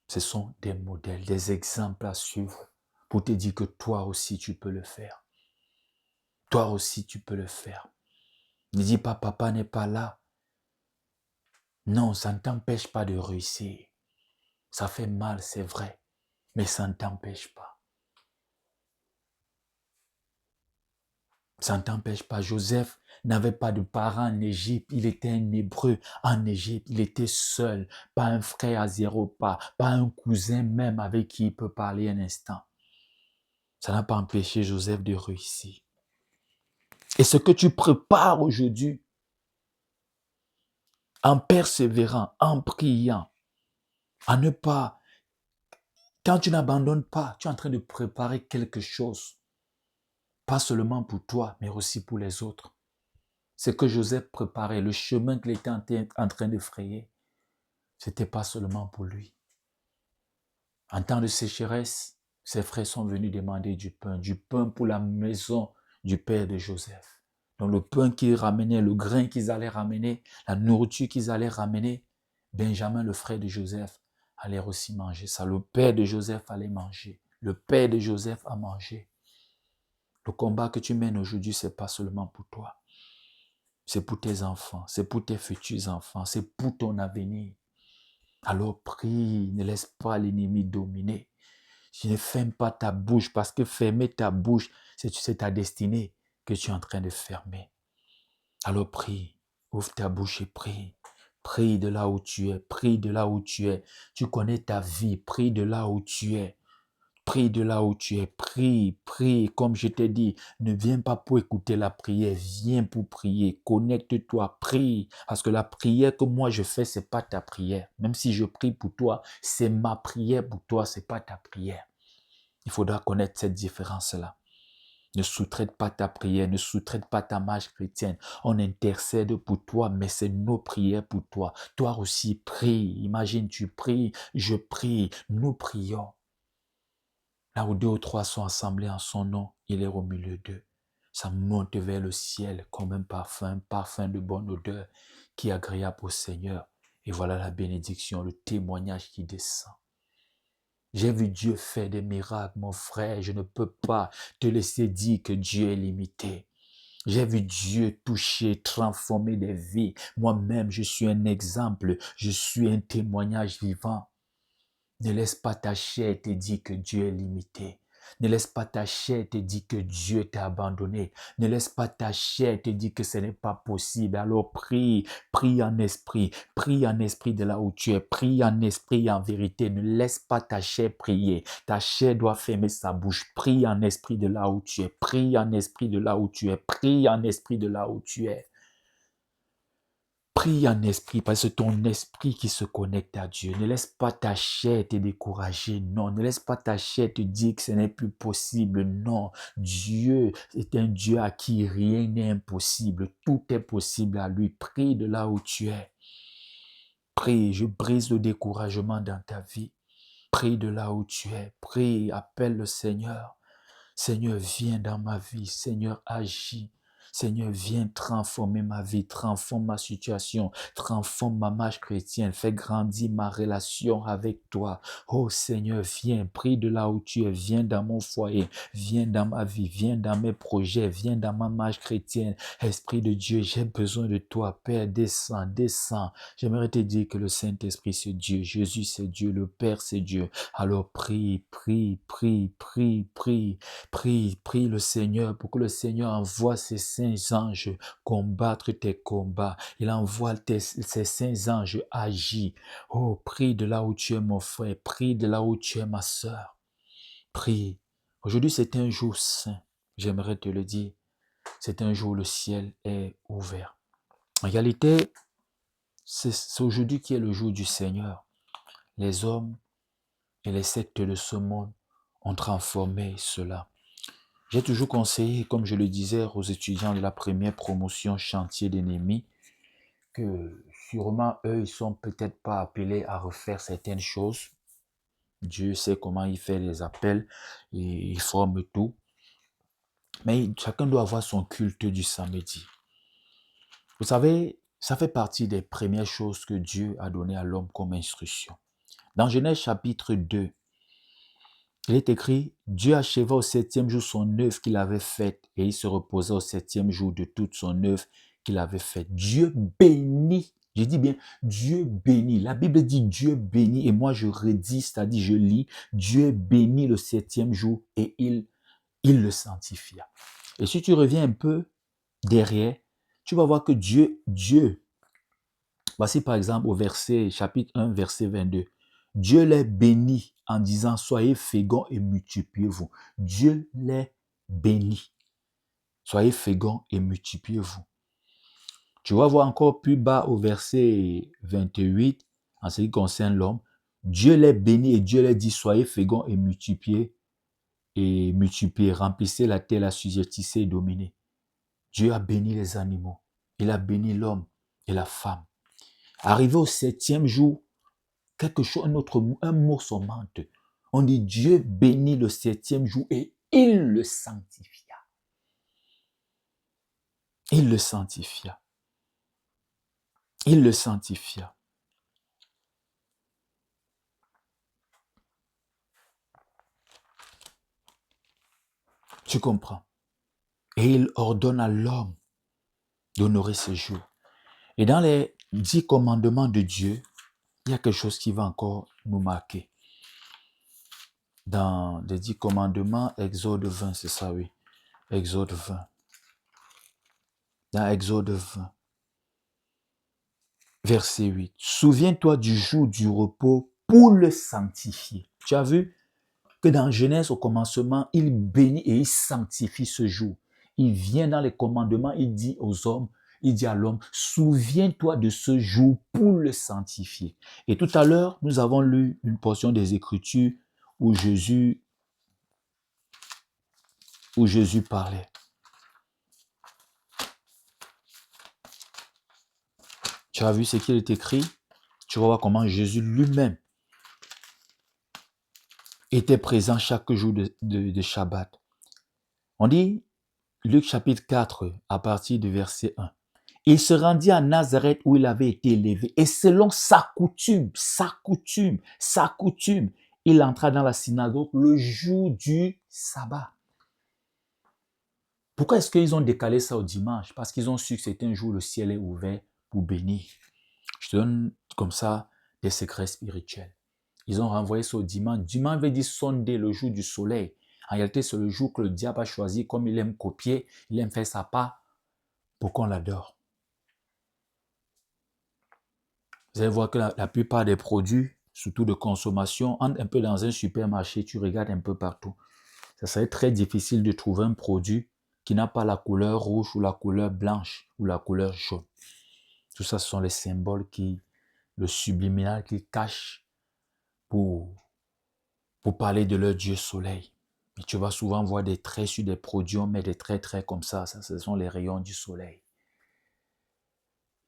Ce sont des modèles, des exemples à suivre pour te dire que toi aussi tu peux le faire. Toi aussi tu peux le faire. Ne dis pas papa n'est pas là. Non, ça ne t'empêche pas de réussir. Ça fait mal, c'est vrai, mais ça ne t'empêche pas. Ça ne t'empêche pas. Joseph n'avait pas de parents en Égypte. Il était un Hébreu en Égypte. Il était seul. Pas un frère à 0 pas. Pas un cousin même avec qui il peut parler un instant. Ça n'a pas empêché Joseph de réussir. Et ce que tu prépares aujourd'hui, en persévérant, en priant, à ne pas, quand tu n'abandonnes pas, tu es en train de préparer quelque chose. Pas seulement pour toi, mais aussi pour les autres. Ce que Joseph préparait, le chemin qu'il était en train de frayer, ce n'était pas seulement pour lui. En temps de sécheresse, ses frères sont venus demander du pain pour la maison du père de Joseph. Donc le pain qu'ils ramenaient, le grain qu'ils allaient ramener, la nourriture qu'ils allaient ramener, Benjamin, le frère de Joseph, allait aussi manger ça. Le père de Joseph allait manger. Le père de Joseph a mangé. Le combat que tu mènes aujourd'hui, ce n'est pas seulement pour toi. C'est pour tes enfants, c'est pour tes futurs enfants, c'est pour ton avenir. Alors prie, ne laisse pas l'ennemi dominer. Ne ferme pas ta bouche parce que fermer ta bouche, c'est ta destinée que tu es en train de fermer. Alors prie, ouvre ta bouche et prie. Prie de là où tu es, prie de là où tu es. Tu connais ta vie, prie de là où tu es. Prie de là où tu es, prie, prie, comme je t'ai dit, ne viens pas pour écouter la prière, viens pour prier, connecte-toi, prie, parce que la prière que moi je fais, c'est pas ta prière. Même si je prie pour toi, c'est ma prière pour toi, c'est pas ta prière. Il faudra connaître cette différence-là. Ne sous-traite pas ta prière, ne sous-traite pas ta marche chrétienne. On intercède pour toi, mais c'est nos prières pour toi. Toi aussi, prie. Imagine, tu pries, je prie, nous prions. Là où 2 ou 3 sont assemblés en son nom, il est au milieu d'eux. Ça monte vers le ciel comme un parfum de bonne odeur qui est agréable au Seigneur. Et voilà la bénédiction, le témoignage qui descend. J'ai vu Dieu faire des miracles, mon frère. Je ne peux pas te laisser dire que Dieu est limité. J'ai vu Dieu toucher, transformer des vies. Moi-même, je suis un exemple. Je suis un témoignage vivant. Ne laisse pas ta chair te dire que Dieu est limité. Ne laisse pas ta chair te dire que Dieu t'a abandonné. Ne laisse pas ta chair te dire que ce n'est pas possible. Alors prie, prie en esprit de là où tu es. Prie en esprit et en vérité. Ne laisse pas ta chair prier. Ta chair doit fermer sa bouche. Prie en esprit de là où tu es. Prie en esprit de là où tu es. Prie en esprit de là où tu es. Prie en esprit, parce que c'est ton esprit qui se connecte à Dieu. Ne laisse pas ta chair te décourager. Non, ne laisse pas ta chair te dire que ce n'est plus possible. Non, Dieu est un Dieu à qui rien n'est impossible. Tout est possible à lui. Prie de là où tu es. Prie, je brise le découragement dans ta vie. Prie de là où tu es. Prie, appelle le Seigneur. Seigneur, viens dans ma vie. Seigneur, agis. Seigneur, viens transformer ma vie, transforme ma situation, transforme ma marche chrétienne, fais grandir ma relation avec toi. Oh Seigneur, viens, prie de là où tu es, viens dans mon foyer, viens dans ma vie, viens dans mes projets, viens dans ma marche chrétienne. Esprit de Dieu, j'ai besoin de toi. Père, descends, descends. J'aimerais te dire que le Saint-Esprit, c'est Dieu, Jésus, c'est Dieu, le Père, c'est Dieu. Alors prie, prie, prie, prie, prie. Prie, prie le Seigneur pour que le Seigneur envoie ses saints anges combattre tes combats. Il envoie ses saints anges agir. Oh, prie de là où tu es mon frère. Prie de là où tu es ma sœur. Prie. Aujourd'hui, c'est un jour saint. J'aimerais te le dire. C'est un jour où le ciel est ouvert. En réalité, c'est aujourd'hui qui est le jour du Seigneur. Les hommes et les sectes de ce monde ont transformé cela. J'ai toujours conseillé, comme je le disais aux étudiants de la première promotion chantier d'ennemis, que sûrement eux, ils sont peut-être pas appelés à refaire certaines choses. Dieu sait comment il fait les appels, et il forme tout. Mais chacun doit avoir son culte du samedi. Vous savez, ça fait partie des premières choses que Dieu a donné à l'homme comme instruction. Dans Genèse chapitre 2, il est écrit, Dieu acheva au 7e jour son œuvre qu'il avait faite et il se reposa au 7e jour de toute son œuvre qu'il avait faite. Dieu bénit, je dis bien, Dieu bénit. La Bible dit Dieu bénit et moi je redis, c'est-à-dire je lis, Dieu bénit le 7e jour et il le sanctifia. Et si tu reviens un peu derrière, tu vas voir que Dieu, voici par exemple au chapitre 1, verset 22. Dieu les bénit en disant, soyez féconds et multipliez-vous. Dieu les bénit. Soyez féconds et multipliez-vous. Tu vas voir encore plus bas au verset 28, en ce qui concerne l'homme. Dieu les bénit et Dieu les dit, soyez féconds et multipliez, remplissez la terre, assujettissez et dominez. Dieu a béni les animaux. Il a béni l'homme et la femme. Arrivé au 7e jour, un mot s'augmente. On dit Dieu bénit le 7e jour et il le sanctifia. Il le sanctifia. Il le sanctifia. Tu comprends? Et il ordonne à l'homme d'honorer ce jour. Et dans les 10 commandements de Dieu, il y a quelque chose qui va encore nous marquer. Dans les 10 commandements, Exode 20, c'est ça, oui. Exode 20. Dans Exode 20, verset 8. Souviens-toi du jour du repos pour le sanctifier. Tu as vu que dans Genèse, au commencement, il bénit et il sanctifie ce jour. Il vient dans les commandements, il dit aux hommes, il dit à l'homme, souviens-toi de ce jour pour le sanctifier. Et tout à l'heure, nous avons lu une portion des Écritures où Jésus parlait. Tu as vu ce qu'il est écrit? Tu vas voir comment Jésus lui-même était présent chaque jour de Shabbat. On dit, Luc chapitre 4, à partir du verset 1. Il se rendit à Nazareth où il avait été élevé. Et selon sa coutume, il entra dans la synagogue le jour du sabbat. Pourquoi est-ce qu'ils ont décalé ça au dimanche? Parce qu'ils ont su que c'était un jour où le ciel est ouvert pour bénir. Je te donne comme ça des secrets spirituels. Ils ont renvoyé ça au dimanche. Dimanche veut dire sonder, le jour du soleil. En réalité, c'est le jour que le diable a choisi, comme il aime copier, il aime faire sa part pour qu'on l'adore. Vous allez voir que la plupart des produits, surtout de consommation, entrent un peu dans un supermarché, tu regardes un peu partout. Ça serait très difficile de trouver un produit qui n'a pas la couleur rouge ou la couleur blanche ou la couleur jaune. Tout ça, ce sont les symboles le subliminal qu'ils cachent pour parler de leur Dieu soleil. Et tu vas souvent voir des traits sur des produits, on met des traits comme ça. Ça, ce sont les rayons du soleil.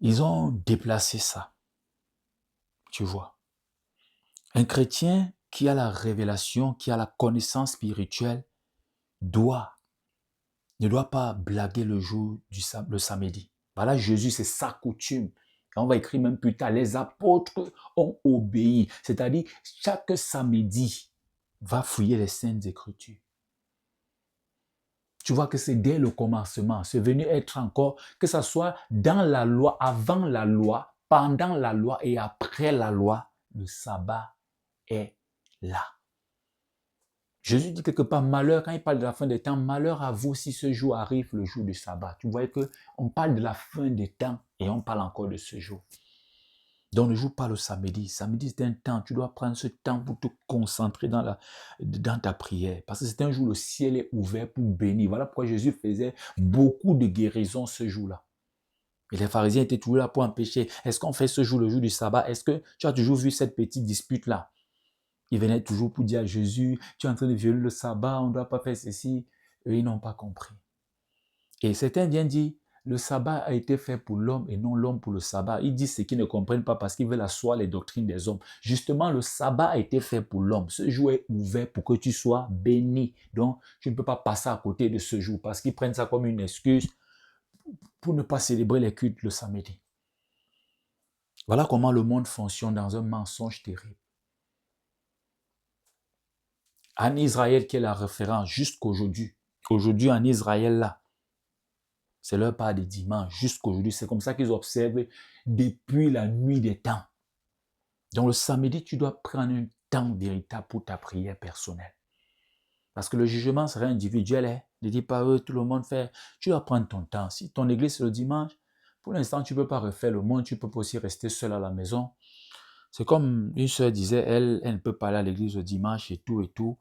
Ils ont déplacé ça. Tu vois. Un chrétien qui a la révélation, qui a la connaissance spirituelle, ne doit pas blaguer le jour le samedi. Voilà, Jésus, c'est sa coutume. On va écrire même plus tard, les apôtres ont obéi. C'est-à-dire, chaque samedi, va fouiller les Saintes Écritures. Tu vois que c'est dès le commencement. C'est venu être encore, que ce soit dans la loi, avant la loi, pendant la loi et après la loi, le sabbat est là. Jésus dit quelque part, malheur, quand il parle de la fin des temps, malheur à vous si ce jour arrive, le jour du sabbat. Tu vois qu'on parle de la fin des temps et on parle encore de ce jour. Donc ne joue pas le samedi. Samedi, c'est un temps. Tu dois prendre ce temps pour te concentrer dans ta prière. Parce que c'est un jour où le ciel est ouvert pour bénir. Voilà pourquoi Jésus faisait beaucoup de guérisons ce jour-là. Et les pharisiens étaient toujours là pour empêcher. Est-ce qu'on fait ce jour, le jour du sabbat? Est-ce que tu as toujours vu cette petite dispute-là? Ils venaient toujours pour dire à Jésus, tu es en train de violer le sabbat, on ne doit pas faire ceci. Eux, ils n'ont pas compris. Et certains viennent dire, le sabbat a été fait pour l'homme et non l'homme pour le sabbat. Ils disent ce qu'ils ne comprennent pas parce qu'ils veulent asseoir les doctrines des hommes. Justement, le sabbat a été fait pour l'homme. Ce jour est ouvert pour que tu sois béni. Donc, tu ne peux pas passer à côté de ce jour parce qu'ils prennent ça comme une excuse pour ne pas célébrer les cultes le samedi. Voilà comment le monde fonctionne dans un mensonge terrible. En Israël, qui est la référence jusqu'aujourd'hui. Aujourd'hui, en Israël, là, c'est leur part de dimanche jusqu'aujourd'hui. C'est comme ça qu'ils observent depuis la nuit des temps. Donc le samedi, tu dois prendre un temps véritable pour ta prière personnelle. Parce que le jugement serait individuel. Ne dis pas, tout le monde fait. Tu dois prendre ton temps. Si ton église c'est le dimanche, pour l'instant, tu ne peux pas refaire le monde, tu peux aussi rester seul à la maison. C'est comme une sœur disait, elle ne peut pas aller à l'église le dimanche et tout et tout.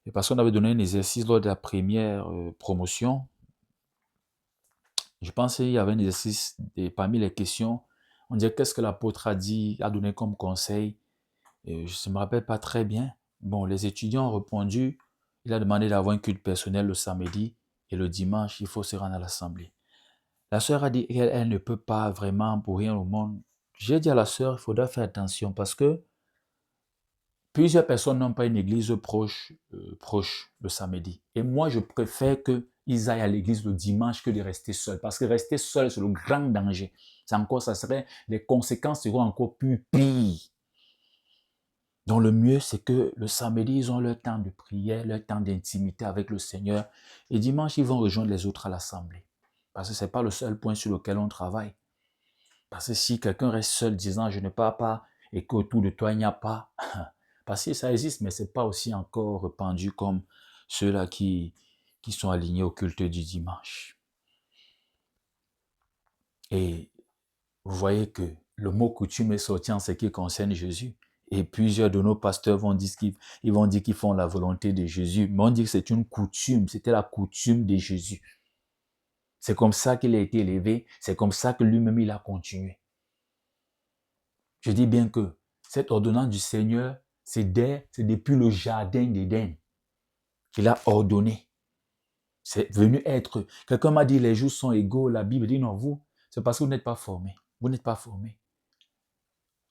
Et parce qu'on avait donné un exercice lors de la première promotion, je pense qu'il y avait un exercice et parmi les questions, on disait qu'est-ce que l'apôtre a dit, a donné comme conseil. Et je ne me rappelle pas très bien. Bon, les étudiants ont répondu, il a demandé d'avoir un culte personnel le samedi et le dimanche, il faut se rendre à l'assemblée. La sœur a dit qu'elle ne peut pas vraiment pour rien au monde. J'ai dit à la sœur, il faudra faire attention parce que plusieurs personnes n'ont pas une église proche le samedi. Et moi, je préfère qu'ils aillent à l'église le dimanche que de rester seuls. Parce que rester seul, c'est le grand danger. Les conséquences seront encore plus pires. Donc le mieux, c'est que le samedi, ils ont leur temps de prière, leur temps d'intimité avec le Seigneur. Et dimanche, ils vont rejoindre les autres à l'assemblée. Parce que ce n'est pas le seul point sur lequel on travaille. Parce que si quelqu'un reste seul disant « je ne pars pas » et qu'autour de toi, il n'y a pas, parce que ça existe, mais ce n'est pas aussi encore répandu comme ceux-là qui sont alignés au culte du dimanche. Et vous voyez que le mot coutume est sorti en ce qui concerne Jésus. Et plusieurs de nos pasteurs vont dire qu'ils font la volonté de Jésus. Mais on dit que c'est une coutume, c'était la coutume de Jésus. C'est comme ça qu'il a été élevé, c'est comme ça que lui-même il a continué. Je dis bien que cette ordonnance du Seigneur, c'est depuis le jardin d'Éden qu'il a ordonné. C'est venu être. Quelqu'un m'a dit les jours sont égaux. La Bible dit non, vous, c'est parce que vous n'êtes pas formés. Vous n'êtes pas formés.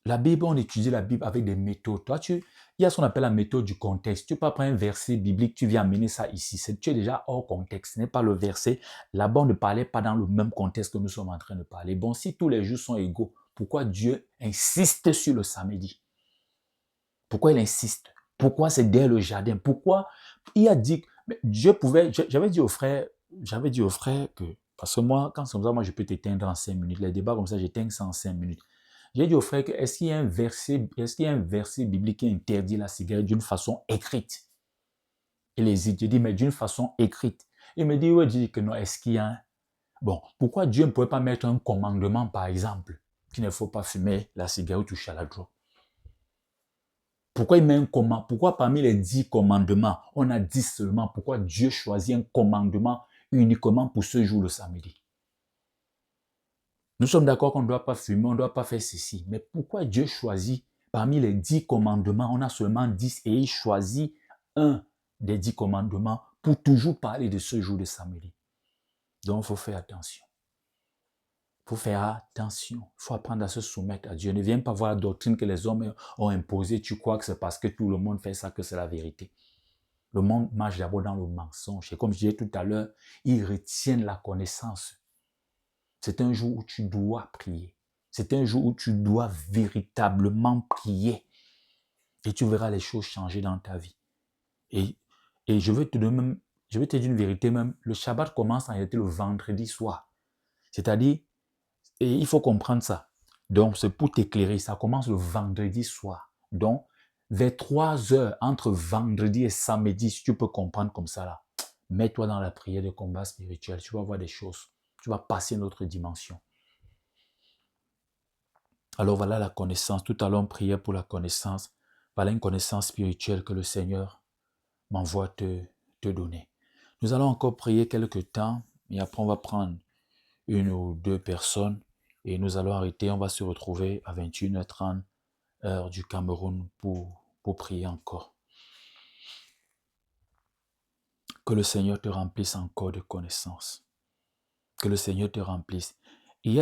La Bible, on étudie la Bible avec des méthodes. Toi, il y a ce qu'on appelle la méthode du contexte. Tu ne peux pas prendre un verset biblique, tu viens amener ça ici. Tu es déjà hors contexte. Ce n'est pas le verset. Là-bas, on ne parlait pas dans le même contexte que nous sommes en train de parler. Bon, si tous les jours sont égaux, pourquoi Dieu insiste sur le samedi? Pourquoi il insiste? Pourquoi c'est dès le jardin? Pourquoi il a dit, mais Dieu pouvait, j'avais dit au frère que, parce que moi, quand c'est comme ça, moi je peux t'éteindre en 5 minutes. Les débats comme ça, j'éteins ça en 5 minutes. J'ai dit au frère que est-ce qu'il y a un verset biblique qui interdit la cigarette d'une façon écrite? Il hésite, je dis, mais d'une façon écrite. Il me dit, oui, je dis que non, est-ce qu'il y a un... Bon, pourquoi Dieu ne pourrait pas mettre un commandement, par exemple, qu'il ne faut pas fumer la cigarette ou toucher à la drogue? Pourquoi il met un commandement? Pourquoi parmi les 10 commandements, on a 10 seulement? Pourquoi Dieu choisit un commandement uniquement pour ce jour le samedi? Nous sommes d'accord qu'on ne doit pas fumer, on ne doit pas faire ceci. Mais pourquoi Dieu choisit parmi les 10 commandements, on a seulement 10 et il choisit un des 10 commandements pour toujours parler de ce jour de samedi? Donc, il faut faire attention. Il faut faire attention. Il faut apprendre à se soumettre à Dieu. Ne viens pas voir la doctrine que les hommes ont imposée. Tu crois que c'est parce que tout le monde fait ça que c'est la vérité. Le monde marche d'abord dans le mensonge. Et comme je disais tout à l'heure, ils retiennent la connaissance. C'est un jour où tu dois prier. C'est un jour où tu dois véritablement prier. Et tu verras les choses changer dans ta vie. Et je vais te dire une vérité même. Le Shabbat commence en réalité le vendredi soir. C'est-à-dire, et il faut comprendre ça. Donc, c'est pour t'éclairer. Ça commence le vendredi soir. Donc, vers 3 heures, entre vendredi et samedi, si tu peux comprendre comme ça là, mets-toi dans la prière de combat spirituel. Tu vas voir des choses. Tu vas passer une autre dimension. Alors voilà la connaissance. Tout à l'heure, on priait pour la connaissance. Voilà une connaissance spirituelle que le Seigneur m'envoie te donner. Nous allons encore prier quelques temps et après on va prendre 1 ou 2 personnes et nous allons arrêter. On va se retrouver à 21h30 heure du Cameroun pour prier encore. Que le Seigneur te remplisse encore de connaissances. Que le Seigneur te remplisse. Il y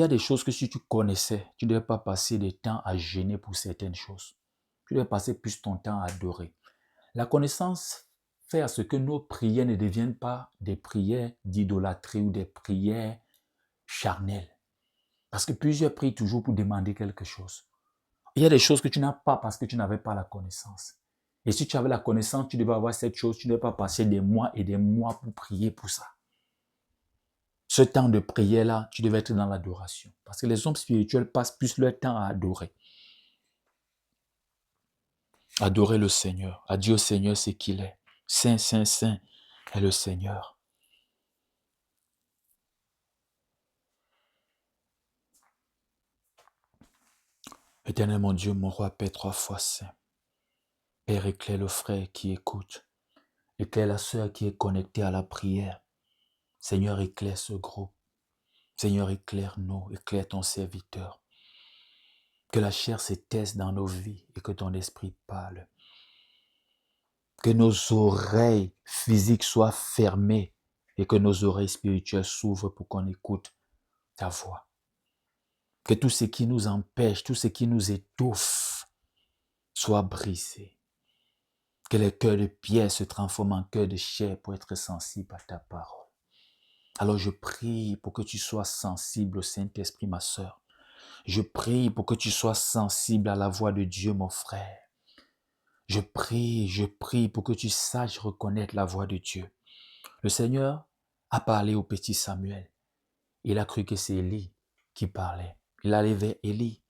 a des choses que si tu connaissais, tu ne devais pas passer des temps à gêner pour certaines choses. Tu devais passer plus ton temps à adorer. La connaissance fait à ce que nos prières ne deviennent pas des prières d'idolâtrie ou des prières charnelles. Parce que plusieurs prient toujours pour demander quelque chose. Il y a des choses que tu n'as pas parce que tu n'avais pas la connaissance. Et si tu avais la connaissance, tu devais avoir cette chose, tu ne devais pas passer des mois et des mois pour prier pour ça. Ce temps de prière-là, tu devais être dans l'adoration. Parce que les hommes spirituels passent plus leur temps à adorer. Adorer le Seigneur. À dire au Seigneur ce qu'il est. Saint, Saint, Saint est le Seigneur. Éternel mon Dieu, mon roi, Père 3 fois saint. Père, éclaire le frère qui écoute. Éclaire la sœur qui est connectée à la prière. Seigneur, éclaire ce groupe. Seigneur, éclaire-nous, éclaire ton serviteur. Que la chair se taise dans nos vies et que ton esprit parle. Que nos oreilles physiques soient fermées et que nos oreilles spirituelles s'ouvrent pour qu'on écoute ta voix. Que tout ce qui nous empêche, tout ce qui nous étouffe, soit brisé. Que les cœurs de pierre se transforment en cœurs de chair pour être sensibles à ta parole. Alors je prie pour que tu sois sensible au Saint-Esprit, ma sœur. Je prie pour que tu sois sensible à la voix de Dieu, mon frère. Je prie pour que tu saches reconnaître la voix de Dieu. Le Seigneur a parlé au petit Samuel. Il a cru que c'est Élie qui parlait. Il allait vers Élie.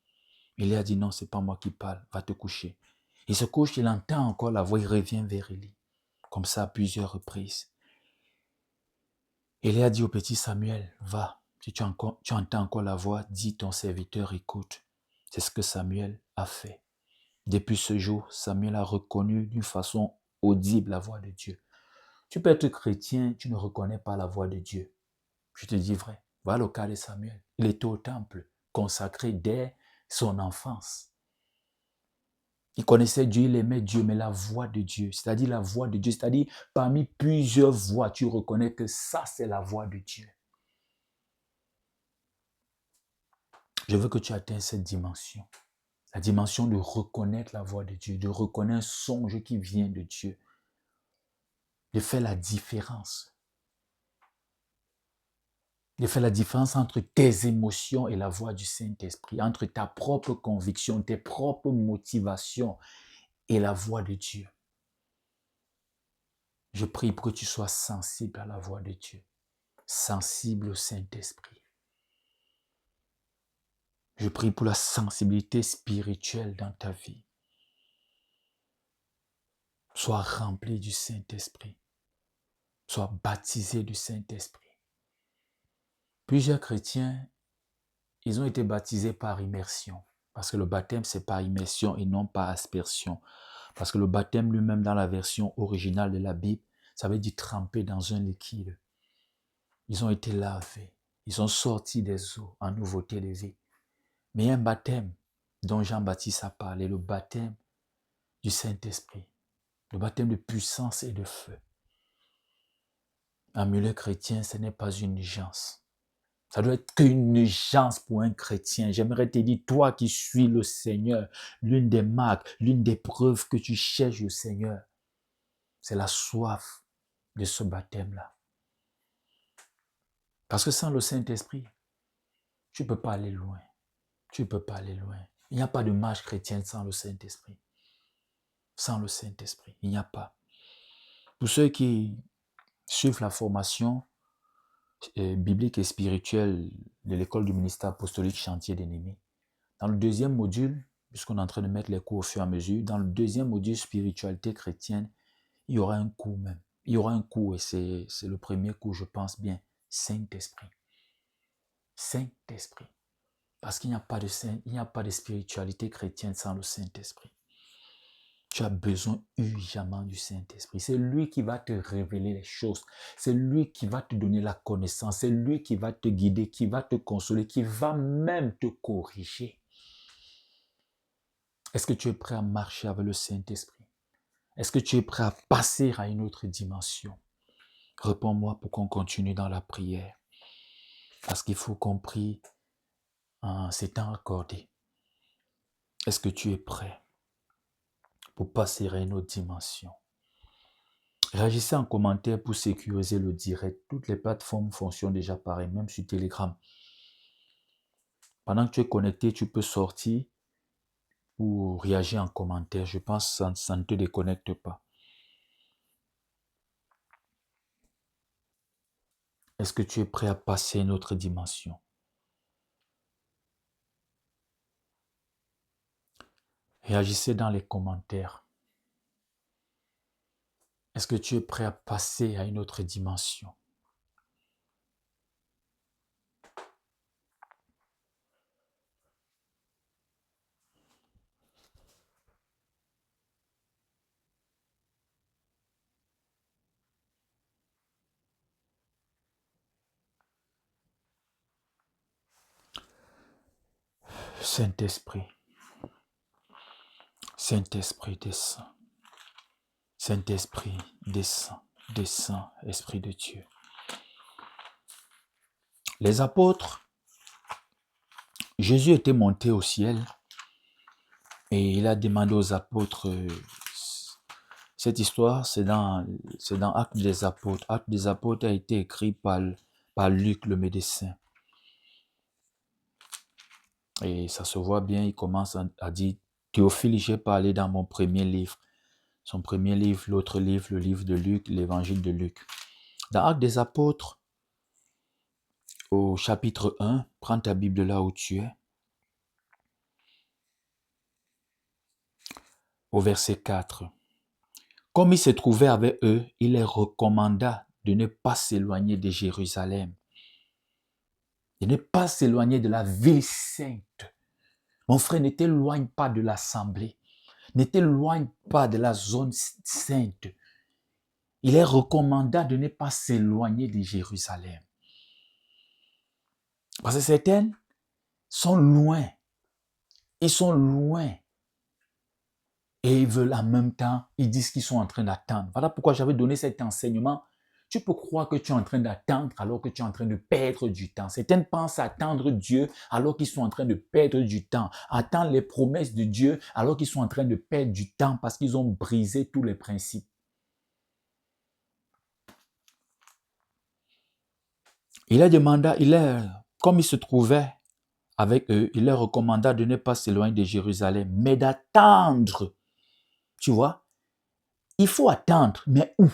Élie a dit non, c'est pas moi qui parle, va te coucher. Il se couche, il entend encore la voix, il revient vers Élie. Comme ça à plusieurs reprises. Élie a dit au petit Samuel, va, si tu entends encore la voix, dis ton serviteur écoute. C'est ce que Samuel a fait. Depuis ce jour, Samuel a reconnu d'une façon audible la voix de Dieu. Tu peux être chrétien, tu ne reconnais pas la voix de Dieu. Je te dis vrai. Voilà le cas de Samuel. Il était au temple, consacré dès son enfance. Il connaissait Dieu, il aimait Dieu, mais la voix de Dieu, c'est-à-dire la voix de Dieu, c'est-à-dire parmi plusieurs voix, tu reconnais que ça, c'est la voix de Dieu. Je veux que tu atteignes cette dimension. La dimension de reconnaître la voix de Dieu, de reconnaître un songe qui vient de Dieu, de faire la différence. De faire la différence entre tes émotions et la voix du Saint-Esprit, entre ta propre conviction, tes propres motivations et la voix de Dieu. Je prie pour que tu sois sensible à la voix de Dieu, sensible au Saint-Esprit. Je prie pour la sensibilité spirituelle dans ta vie. Sois rempli du Saint-Esprit. Sois baptisé du Saint-Esprit. Plusieurs chrétiens, ils ont été baptisés par immersion. Parce que le baptême, c'est par immersion et non par aspersion. Parce que le baptême lui-même, dans la version originale de la Bible, ça veut dire tremper dans un liquide. Ils ont été lavés. Ils sont sortis des eaux en nouveauté de vie. Mais il y a un baptême dont Jean-Baptiste a parlé, le baptême du Saint-Esprit. Le baptême de puissance et de feu. Un milieu chrétien, ce n'est pas une urgence. Ça doit être qu'une urgence pour un chrétien. J'aimerais te dire, toi qui suis le Seigneur, l'une des marques, l'une des preuves que tu cherches au Seigneur, c'est la soif de ce baptême-là. Parce que sans le Saint-Esprit, tu ne peux pas aller loin. Tu ne peux pas aller loin. Il n'y a pas de marche chrétienne sans le Saint-Esprit. Sans le Saint-Esprit, il n'y a pas. Pour ceux qui suivent la formation biblique et spirituelle de l'école du ministère apostolique Chantier d'Ennemi, dans le deuxième module, puisqu'on est en train de mettre les cours au fur et à mesure, dans le deuxième module spiritualité chrétienne, il y aura un cours même. Il y aura un cours et c'est le premier cours, je pense bien, Saint-Esprit. Saint-Esprit. Parce qu'il n'y a pas de spiritualité chrétienne sans le Saint-Esprit. Tu as besoin urgemment du Saint-Esprit. C'est lui qui va te révéler les choses. C'est lui qui va te donner la connaissance. C'est lui qui va te guider, qui va te consoler, qui va même te corriger. Est-ce que tu es prêt à marcher avec le Saint-Esprit? Est-ce que tu es prêt à passer à une autre dimension? Réponds-moi pour qu'on continue dans la prière. Parce qu'il faut qu'on prie en ces temps accordés. Est-ce que tu es prêt pour passer à une autre dimension? Réagissez en commentaire pour sécuriser le direct. Toutes les plateformes fonctionnent déjà pareil, même sur Telegram. Pendant que tu es connecté, tu peux sortir ou réagir en commentaire. Je pense que ça ne te déconnecte pas. Est-ce que tu es prêt à passer à une autre dimension? Réagissez dans les commentaires. Est-ce que tu es prêt à passer à une autre dimension? Saint-Esprit, Saint-Esprit, descends. Saint-Esprit, descends, descends, Esprit de Dieu. Les apôtres, Jésus était monté au ciel et il a demandé aux apôtres, cette histoire, c'est dans Actes des Apôtres. Actes des Apôtres a été écrit par Luc, le médecin. Et ça se voit bien, il commence à dire, Théophile, j'ai parlé dans mon premier livre. Son premier livre, l'autre livre, le livre de Luc, l'évangile de Luc. Dans Actes des Apôtres, au chapitre 1, prends ta Bible là où tu es. Au verset 4. Comme il se trouvait avec eux, il les recommanda de ne pas s'éloigner de Jérusalem, de ne pas s'éloigner de la ville sainte. Mon frère, ne t'éloigne pas de l'assemblée, ne t'éloigne pas de la zone sainte. Il est recommandé de ne pas s'éloigner de Jérusalem. Parce que certains sont loin. Ils sont loin. Et ils veulent en même temps, ils disent qu'ils sont en train d'attendre. Voilà pourquoi j'avais donné cet enseignement. Tu peux croire que tu es en train d'attendre alors que tu es en train de perdre du temps. Certains pensent attendre Dieu alors qu'ils sont en train de perdre du temps. Attendre les promesses de Dieu alors qu'ils sont en train de perdre du temps parce qu'ils ont brisé tous les principes. Comme il se trouvait avec eux, il leur recommanda de ne pas s'éloigner de Jérusalem, mais d'attendre. Tu vois, il faut attendre, mais où?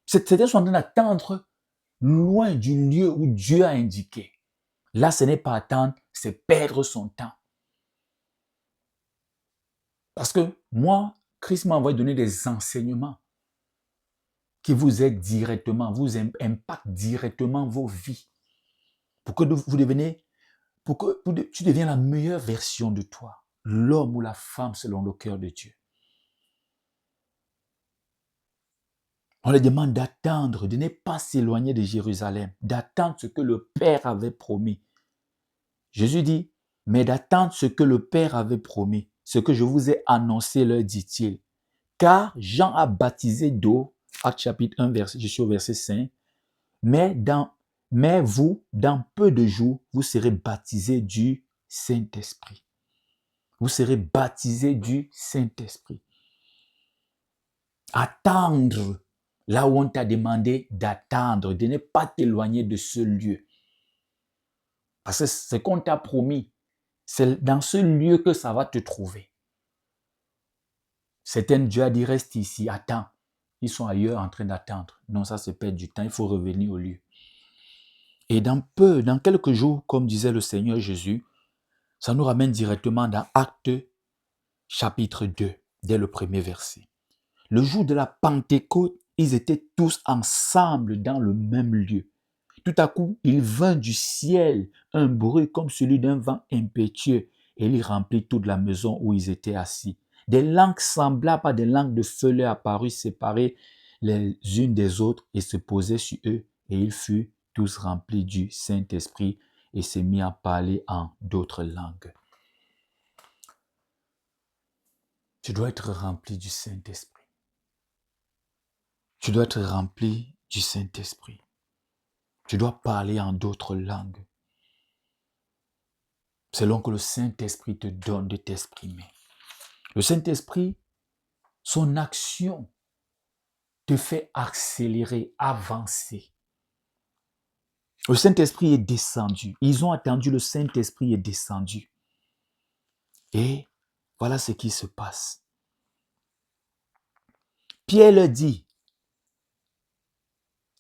Certains sont en train d'attendre loin du lieu où Dieu a indiqué. Là, ce n'est pas attendre, c'est perdre son temps. Parce que moi, Christ m'a envoyé donner des enseignements qui vous aident directement, vous impactent directement vos vies. Pour que vous deveniez, pour que tu deviennes la meilleure version de toi, l'homme ou la femme selon le cœur de Dieu. On leur demande d'attendre, de ne pas s'éloigner de Jérusalem, d'attendre ce que le Père avait promis. Jésus dit, mais d'attendre ce que le Père avait promis, ce que je vous ai annoncé, leur dit-il. Car Jean a baptisé d'eau, Actes chapitre 1, je suis au verset 5, mais vous, dans peu de jours, vous serez baptisés du Saint-Esprit. Vous serez baptisés du Saint-Esprit. Attendre. Là où on t'a demandé d'attendre, de ne pas t'éloigner de ce lieu. Parce que ce qu'on t'a promis, c'est dans ce lieu que ça va te trouver. Certains, Dieu a dit, reste ici, attends. Ils sont ailleurs en train d'attendre. Non, ça c'est perdre du temps, il faut revenir au lieu. Et dans quelques jours, comme disait le Seigneur Jésus, ça nous ramène directement dans Actes chapitre 2, dès le premier verset. Le jour de la Pentecôte, ils étaient tous ensemble dans le même lieu. Tout à coup, il vint du ciel un bruit comme celui d'un vent impétueux et il remplit toute la maison où ils étaient assis. Des langues semblables à des langues de feu leur apparurent séparées les unes des autres et se posaient sur eux et ils furent tous remplis du Saint-Esprit et se mirent à parler en d'autres langues. Tu dois être rempli du Saint-Esprit. Tu dois être rempli du Saint-Esprit. Tu dois parler en d'autres langues. Selon que le Saint-Esprit te donne de t'exprimer. Le Saint-Esprit, son action te fait accélérer, avancer. Le Saint-Esprit est descendu. Ils ont attendu, le Saint-Esprit est descendu. Et voilà ce qui se passe. Pierre leur dit,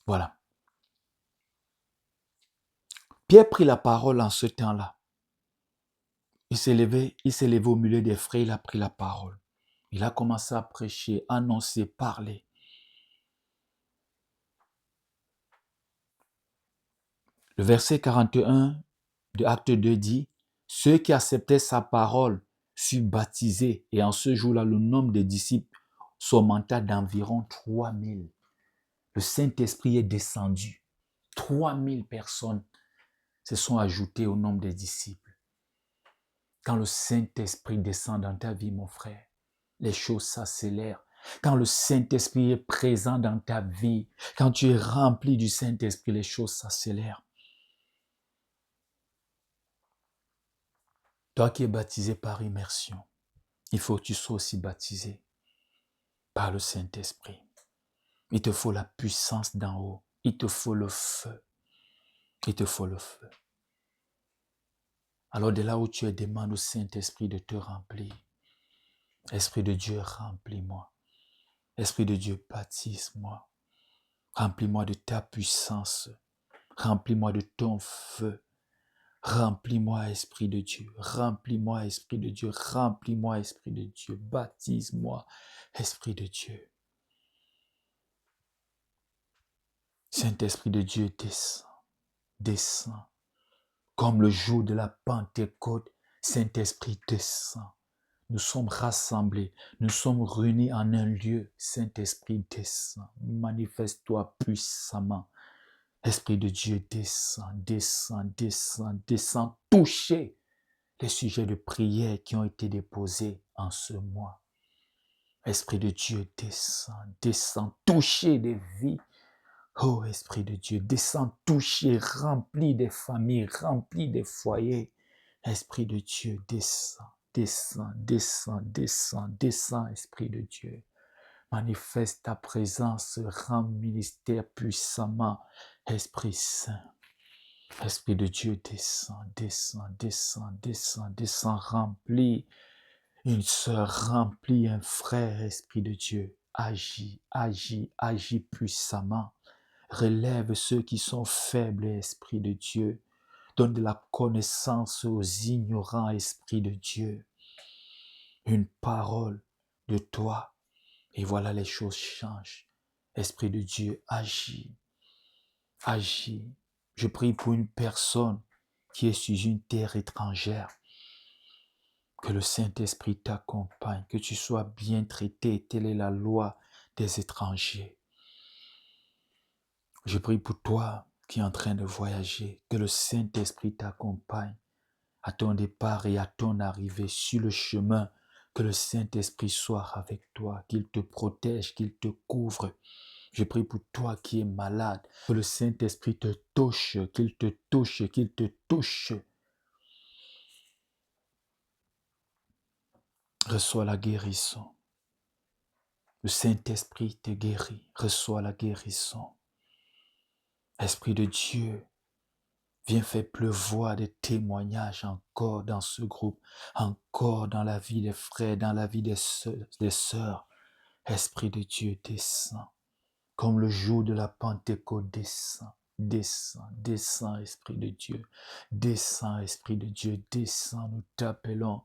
voilà. Pierre prit la parole en ce temps-là. Il s'est levé au milieu des frères, il a pris la parole. Il a commencé à prêcher, annoncer, parler. Le verset 41 de Acte 2 dit, ceux qui acceptaient sa parole furent baptisés et en ce jour-là, le nombre des disciples s'augmenta d'environ 3000. Le Saint-Esprit est descendu. 3000 personnes se sont ajoutées au nombre des disciples. Quand le Saint-Esprit descend dans ta vie, mon frère, les choses s'accélèrent. Quand le Saint-Esprit est présent dans ta vie, quand tu es rempli du Saint-Esprit, les choses s'accélèrent. Toi qui es baptisé par immersion, il faut que tu sois aussi baptisé par le Saint-Esprit. Il te faut la puissance d'en haut. Il te faut le feu. Il te faut le feu. Alors de là où tu es, demande au Saint-Esprit de te remplir. Esprit de Dieu, remplis-moi. Esprit de Dieu, baptise-moi. Remplis-moi de ta puissance. Remplis-moi de ton feu. Remplis-moi, Esprit de Dieu. Remplis-moi, Esprit de Dieu. Remplis-moi, Esprit de Dieu. Baptise-moi, Esprit de Dieu. Saint-Esprit de Dieu, descends. Descends. Comme le jour de la Pentecôte, Saint-Esprit descend. Nous sommes rassemblés, nous sommes réunis en un lieu. Saint-Esprit descend, manifeste-toi puissamment. Esprit de Dieu descend, descend, descend, descend. Touchez les sujets de prière qui ont été déposés en ce mois. Esprit de Dieu descend, descend. Touchez des vies. Oh, Esprit de Dieu, descends, toucher, remplis des familles, remplis des foyers. Esprit de Dieu, descends, descends, descends, descends, descends, Esprit de Dieu. Manifeste ta présence, rends ministère puissamment, Esprit Saint. Esprit de Dieu, descends, descends, descends, descends, descends, remplis une sœur, remplis un frère, Esprit de Dieu. Agis, agis, agis puissamment. Relève ceux qui sont faibles, Esprit de Dieu. Donne de la connaissance aux ignorants, Esprit de Dieu. Une parole de toi. Et voilà, les choses changent. Esprit de Dieu, agis. Agis. Je prie pour une personne qui est sur une terre étrangère. Que le Saint-Esprit t'accompagne. Que tu sois bien traité. Telle est la loi des étrangers. Je prie pour toi qui es en train de voyager, que le Saint-Esprit t'accompagne à ton départ et à ton arrivée sur le chemin, que le Saint-Esprit soit avec toi, qu'il te protège, qu'il te couvre. Je prie pour toi qui es malade, que le Saint-Esprit te touche, qu'il te touche, qu'il te touche. Reçois la guérison. Le Saint-Esprit te guérit. Reçois la guérison. Esprit de Dieu, viens faire pleuvoir des témoignages encore dans ce groupe, encore dans la vie des frères, dans la vie des sœurs. Esprit de Dieu, descend. Comme le jour de la Pentecôte, descend, descend, descend, Esprit de Dieu. Descend, Esprit de Dieu, descend. Nous t'appelons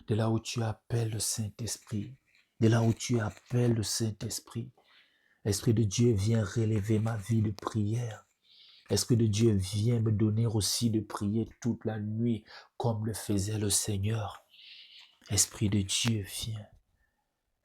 de là où tu appelles le Saint-Esprit. De là où tu appelles le Saint-Esprit. Esprit de Dieu, viens relever ma vie de prière. Esprit de Dieu, viens me donner aussi de prier toute la nuit comme le faisait le Seigneur. Esprit de Dieu, viens.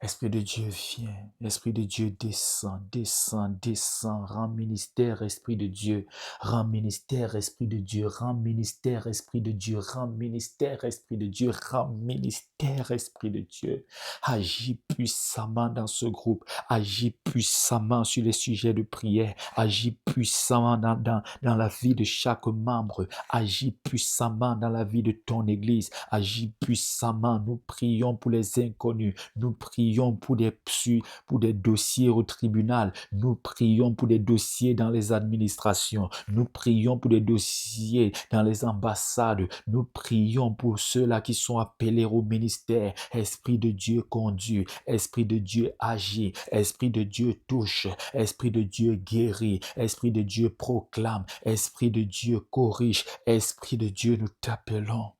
Esprit de Dieu, viens. Esprit de Dieu, descend, descend, descend. Rends ministère, Esprit de Dieu. Rends ministère, Esprit de Dieu. Rends ministère, Esprit de Dieu. Rends ministère, Esprit de Dieu. Rends ministère, Esprit de Dieu. Agis puissamment dans ce groupe. Agis puissamment sur les sujets de prière. Agis puissamment dans la vie de chaque membre. Agis puissamment dans la vie de ton Église. Agis puissamment. Nous prions pour les inconnus. Nous prions pour des dossiers au tribunal. Nous prions pour des dossiers dans les administrations. Nous prions pour des dossiers dans les ambassades. Nous prions pour ceux-là qui sont appelés au ministère. Esprit de Dieu conduit. Esprit de Dieu agit. Esprit de Dieu touche. Esprit de Dieu guérit. Esprit de Dieu proclame. Esprit de Dieu corrige. Esprit de Dieu, nous t'appelons.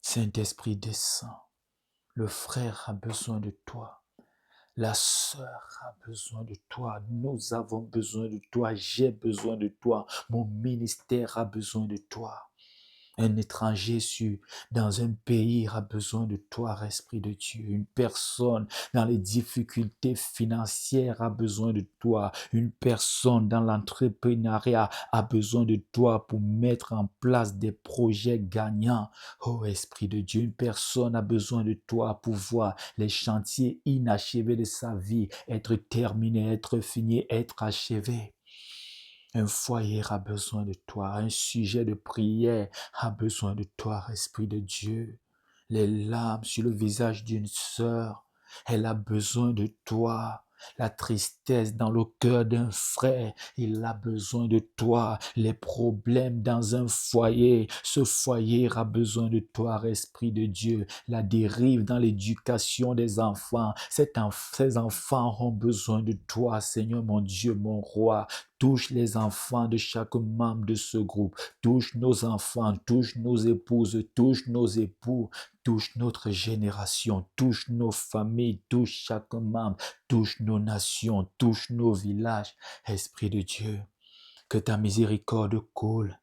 Saint-Esprit descend. Le frère a besoin de toi. La sœur a besoin de toi. Nous avons besoin de toi. J'ai besoin de toi. Mon ministère a besoin de toi. Un étranger dans un pays a besoin de toi, Esprit de Dieu. Une personne dans les difficultés financières a besoin de toi. Une personne dans l'entrepreneuriat a besoin de toi pour mettre en place des projets gagnants. Oh Esprit de Dieu, une personne a besoin de toi pour voir les chantiers inachevés de sa vie être terminés, être finis, être achevés. Un foyer a besoin de toi. Un sujet de prière a besoin de toi, Esprit de Dieu. Les larmes sur le visage d'une sœur, elle a besoin de toi. La tristesse dans le cœur d'un frère, il a besoin de toi. Les problèmes dans un foyer, ce foyer a besoin de toi, Esprit de Dieu. La dérive dans l'éducation des enfants, ces enfants ont besoin de toi, Seigneur mon Dieu, mon roi. Touche les enfants de chaque membre de ce groupe. Touche nos enfants, touche nos épouses, touche nos époux, touche notre génération, touche nos familles, touche chaque membre, touche nos nations, touche nos villages. Esprit de Dieu, que ta miséricorde coule.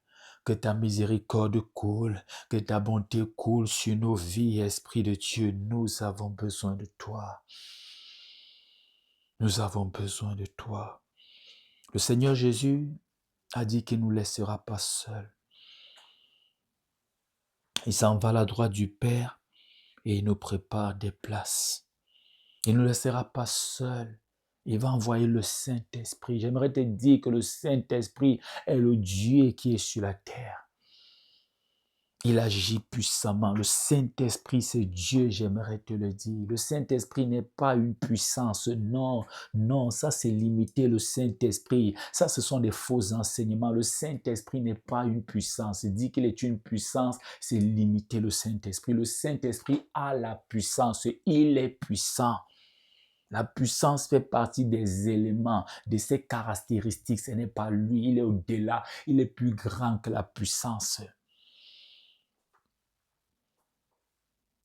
Que ta miséricorde coule, que ta bonté coule sur nos vies, Esprit de Dieu. Nous avons besoin de toi. Nous avons besoin de toi. Le Seigneur Jésus a dit qu'il ne nous laissera pas seuls. Il s'en va à la droite du Père et il nous prépare des places. Il ne nous laissera pas seuls. Il va envoyer le Saint-Esprit. J'aimerais te dire que le Saint-Esprit est le Dieu qui est sur la terre. Il agit puissamment. Le Saint-Esprit, c'est Dieu, j'aimerais te le dire. Le Saint-Esprit n'est pas une puissance. Non, non, ça c'est limiter le Saint-Esprit. Ça, ce sont des faux enseignements. Le Saint-Esprit n'est pas une puissance. Il dit qu'il est une puissance, c'est limiter le Saint-Esprit. Le Saint-Esprit a la puissance. Il est puissant. La puissance fait partie des éléments, de ses caractéristiques. Ce n'est pas lui, il est au-delà. Il est plus grand que la puissance.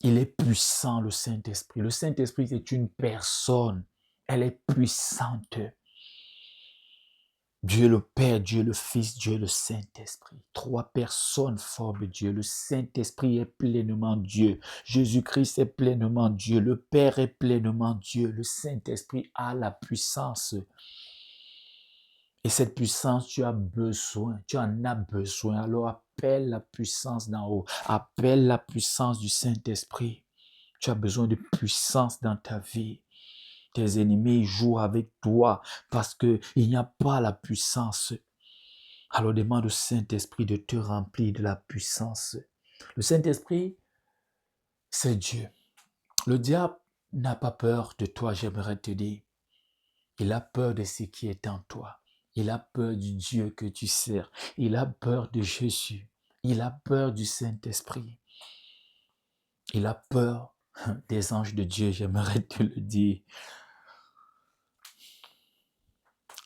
Il est puissant, le Saint-Esprit. Le Saint-Esprit, c'est une personne. Elle est puissante. Dieu le Père, Dieu le Fils, Dieu le Saint-Esprit. Trois personnes forment Dieu. Le Saint-Esprit est pleinement Dieu. Jésus-Christ est pleinement Dieu. Le Père est pleinement Dieu. Le Saint-Esprit a la puissance. Et cette puissance, tu as besoin. Tu en as besoin. Alors appelle la puissance d'en haut. Appelle la puissance du Saint-Esprit. Tu as besoin de puissance dans ta vie. Tes ennemis jouent avec toi parce qu'il n'y a pas la puissance. Alors demande au Saint-Esprit de te remplir de la puissance. Le Saint-Esprit, c'est Dieu. Le diable n'a pas peur de toi, j'aimerais te dire. Il a peur de ce qui est en toi. Il a peur du Dieu que tu sers. Il a peur de Jésus. Il a peur du Saint-Esprit. Il a peur des anges de Dieu, j'aimerais te le dire.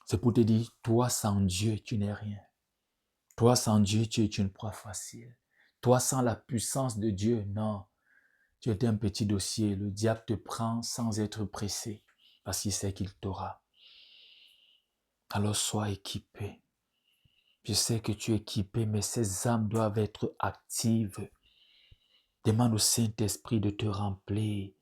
C'est pour te dire, toi sans Dieu, tu n'es rien. Toi sans Dieu, tu es une proie facile. Toi sans la puissance de Dieu, non. Tu es un petit dossier. Le diable te prend sans être pressé parce qu'il sait qu'il t'aura. Alors sois équipé. Je sais que tu es équipé, mais ces âmes doivent être actives. Demande au Saint-Esprit de te remplir.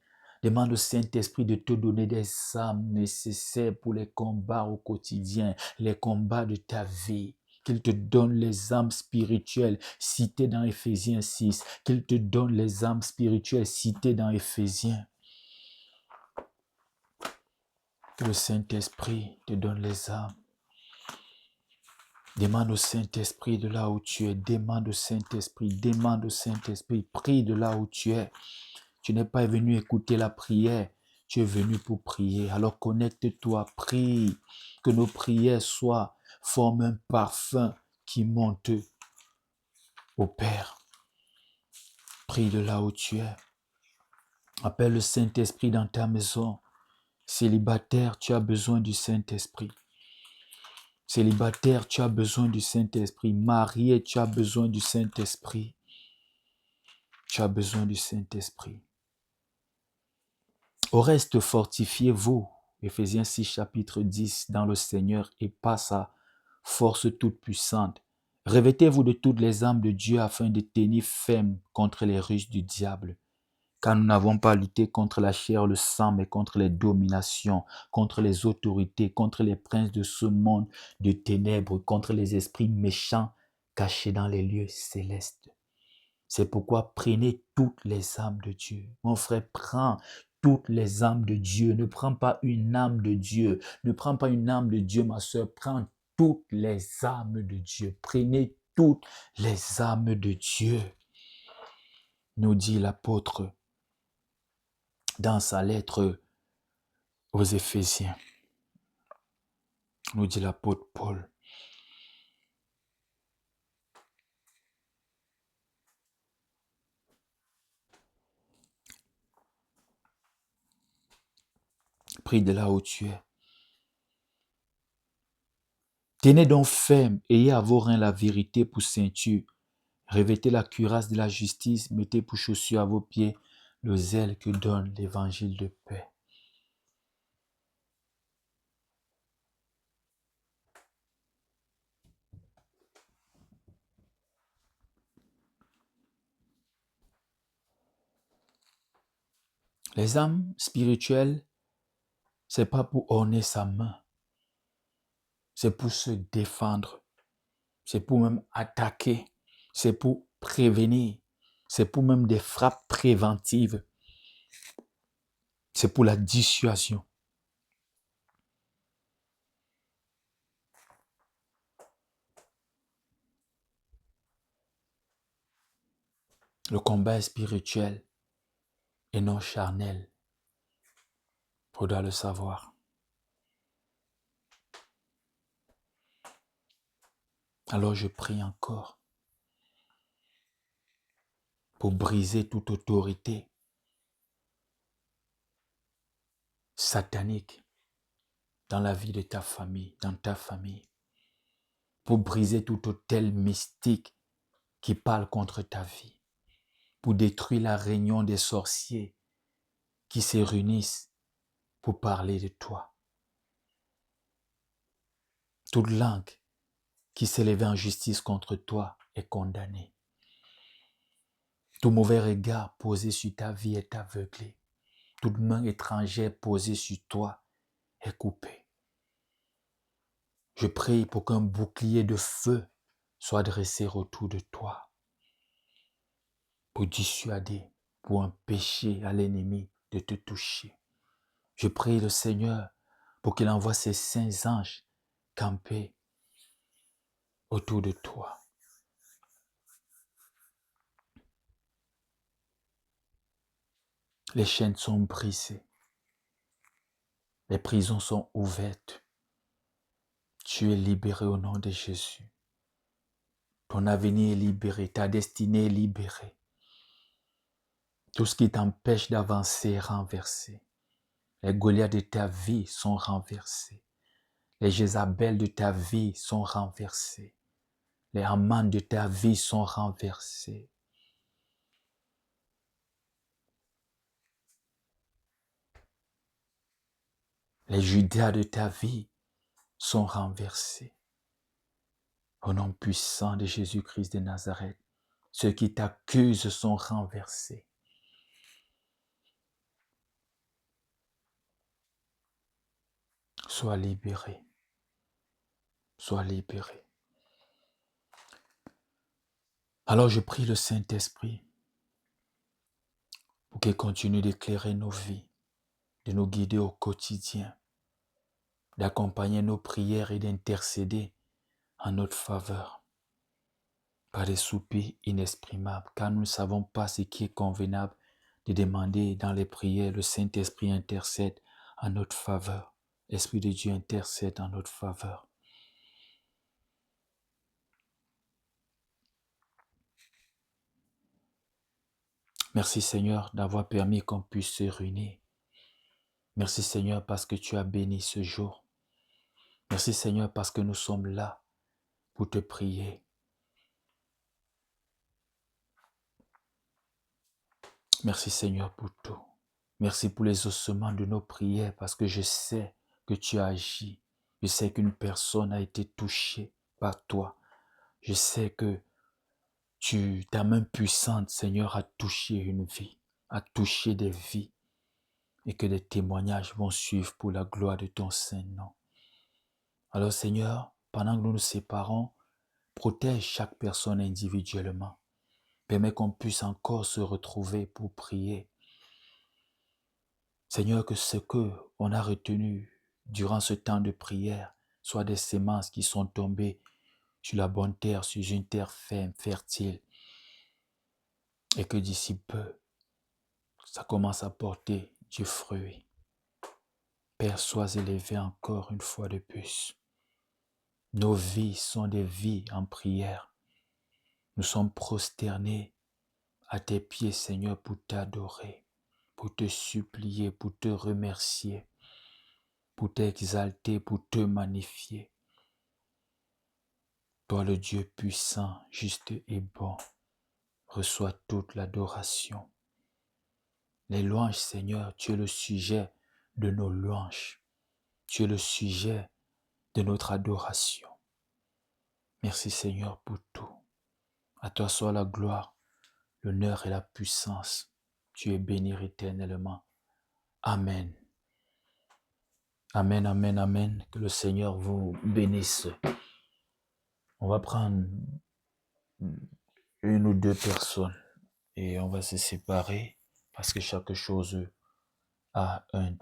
Demande au Saint-Esprit de te donner des âmes nécessaires pour les combats au quotidien, les combats de ta vie. Qu'il te donne les âmes spirituelles citées dans Éphésiens 6. Qu'il te donne les âmes spirituelles citées dans Éphésiens. Que le Saint-Esprit te donne les âmes. Demande au Saint-Esprit de là où tu es. Demande au Saint-Esprit. Demande au Saint-Esprit. Prie de là où tu es. Tu n'es pas venu écouter la prière. Tu es venu pour prier. Alors connecte-toi. Prie. Que nos prières forment un parfum qui monte au Père. Prie de là où tu es. Appelle le Saint-Esprit dans ta maison. Célibataire, tu as besoin du Saint-Esprit. Célibataire, tu as besoin du Saint-Esprit. Marié, tu as besoin du Saint-Esprit. Tu as besoin du Saint-Esprit. Au reste, fortifiez-vous. Éphésiens 6, chapitre 10, dans le Seigneur et par sa force toute puissante. Revêtez-vous de toutes les armes de Dieu afin de tenir ferme contre les ruses du diable. Car nous n'avons pas lutté contre la chair, le sang, mais contre les dominations, contre les autorités, contre les princes de ce monde de ténèbres, contre les esprits méchants cachés dans les lieux célestes. C'est pourquoi prenez toutes les âmes de Dieu. Mon frère, prends toutes les âmes de Dieu. Ne prends pas une âme de Dieu. Ne prends pas une âme de Dieu, ma soeur. Prends toutes les âmes de Dieu. Prenez toutes les âmes de Dieu, nous dit l'apôtre dans sa lettre aux Éphésiens. Nous dit l'apôtre Paul. Prie de là où tu es. Tenez donc ferme, ayez à vos reins la vérité pour ceinture. Revêtez la cuirasse de la justice, mettez pour chaussures à vos pieds le zèle que donne l'évangile de paix. Les âmes spirituelles, c'est pas pour orner sa main, c'est pour se défendre, c'est pour même attaquer, c'est pour prévenir, c'est pour même des frappes préventives, c'est pour la dissuasion. Le combat est spirituel et non charnel. Il faudra le savoir. Alors je prie encore pour briser toute autorité satanique dans la vie de ta famille, dans ta famille. Pour briser tout autel mystique qui parle contre ta vie. Pour détruire la réunion des sorciers qui se réunissent pour parler de toi. Toute langue qui s'élève en justice contre toi est condamnée. Tout mauvais regard posé sur ta vie est aveuglé. Toute main étrangère posée sur toi est coupée. Je prie pour qu'un bouclier de feu soit dressé autour de toi pour dissuader, pour empêcher à l'ennemi de te toucher. Je prie le Seigneur pour qu'il envoie ses saints anges camper autour de toi. Les chaînes sont brisées. Les prisons sont ouvertes. Tu es libéré au nom de Jésus. Ton avenir est libéré. Ta destinée est libérée. Tout ce qui t'empêche d'avancer est renversé. Les Goliaths de ta vie sont renversés. Les Jézabel de ta vie sont renversés. Les Haman de ta vie sont renversés. Les Judas de ta vie sont renversés. Au nom puissant de Jésus-Christ de Nazareth, ceux qui t'accusent sont renversés. Sois libéré. Sois libéré. Alors je prie le Saint-Esprit pour qu'il continue d'éclairer nos vies, de nous guider au quotidien, d'accompagner nos prières et d'intercéder en notre faveur par des soupirs inexprimables, car nous ne savons pas ce qui est convenable de demander dans les prières. Le Saint-Esprit intercède en notre faveur. L'Esprit de Dieu intercède en notre faveur. Merci Seigneur d'avoir permis qu'on puisse se réunir. Merci Seigneur parce que tu as béni ce jour. Merci Seigneur parce que nous sommes là pour te prier. Merci Seigneur pour tout. Merci pour les ossements de nos prières parce que je sais que tu as agi. Je sais qu'une personne a été touchée par toi Je sais que ta main puissante, Seigneur, a touché une vie, a touché des vies, et que des témoignages vont suivre pour la gloire de ton Saint-Nom. Alors Seigneur, pendant que nous nous séparons, protège chaque personne individuellement. Permets qu'on puisse encore se retrouver pour prier. Seigneur, que ce que on a retenu durant ce temps de prière soit des semences qui sont tombées sur la bonne terre, sur une terre ferme, fertile, et que d'ici peu, ça commence à porter du fruit. Père, sois élevé encore une fois de plus. Nos vies sont des vies en prière. Nous sommes prosternés à tes pieds, Seigneur, pour t'adorer, pour te supplier, pour te remercier, pour t'exalter, pour te magnifier. Toi, le Dieu puissant, juste et bon, reçois toute l'adoration. Les louanges, Seigneur, tu es le sujet de nos louanges. Tu es le sujet de notre adoration. Merci, Seigneur, pour tout. À toi soit la gloire, l'honneur et la puissance. Tu es béni éternellement. Amen. Amen, amen, amen. Que le Seigneur vous bénisse. On va prendre une ou deux personnes et on va se séparer parce que chaque chose a un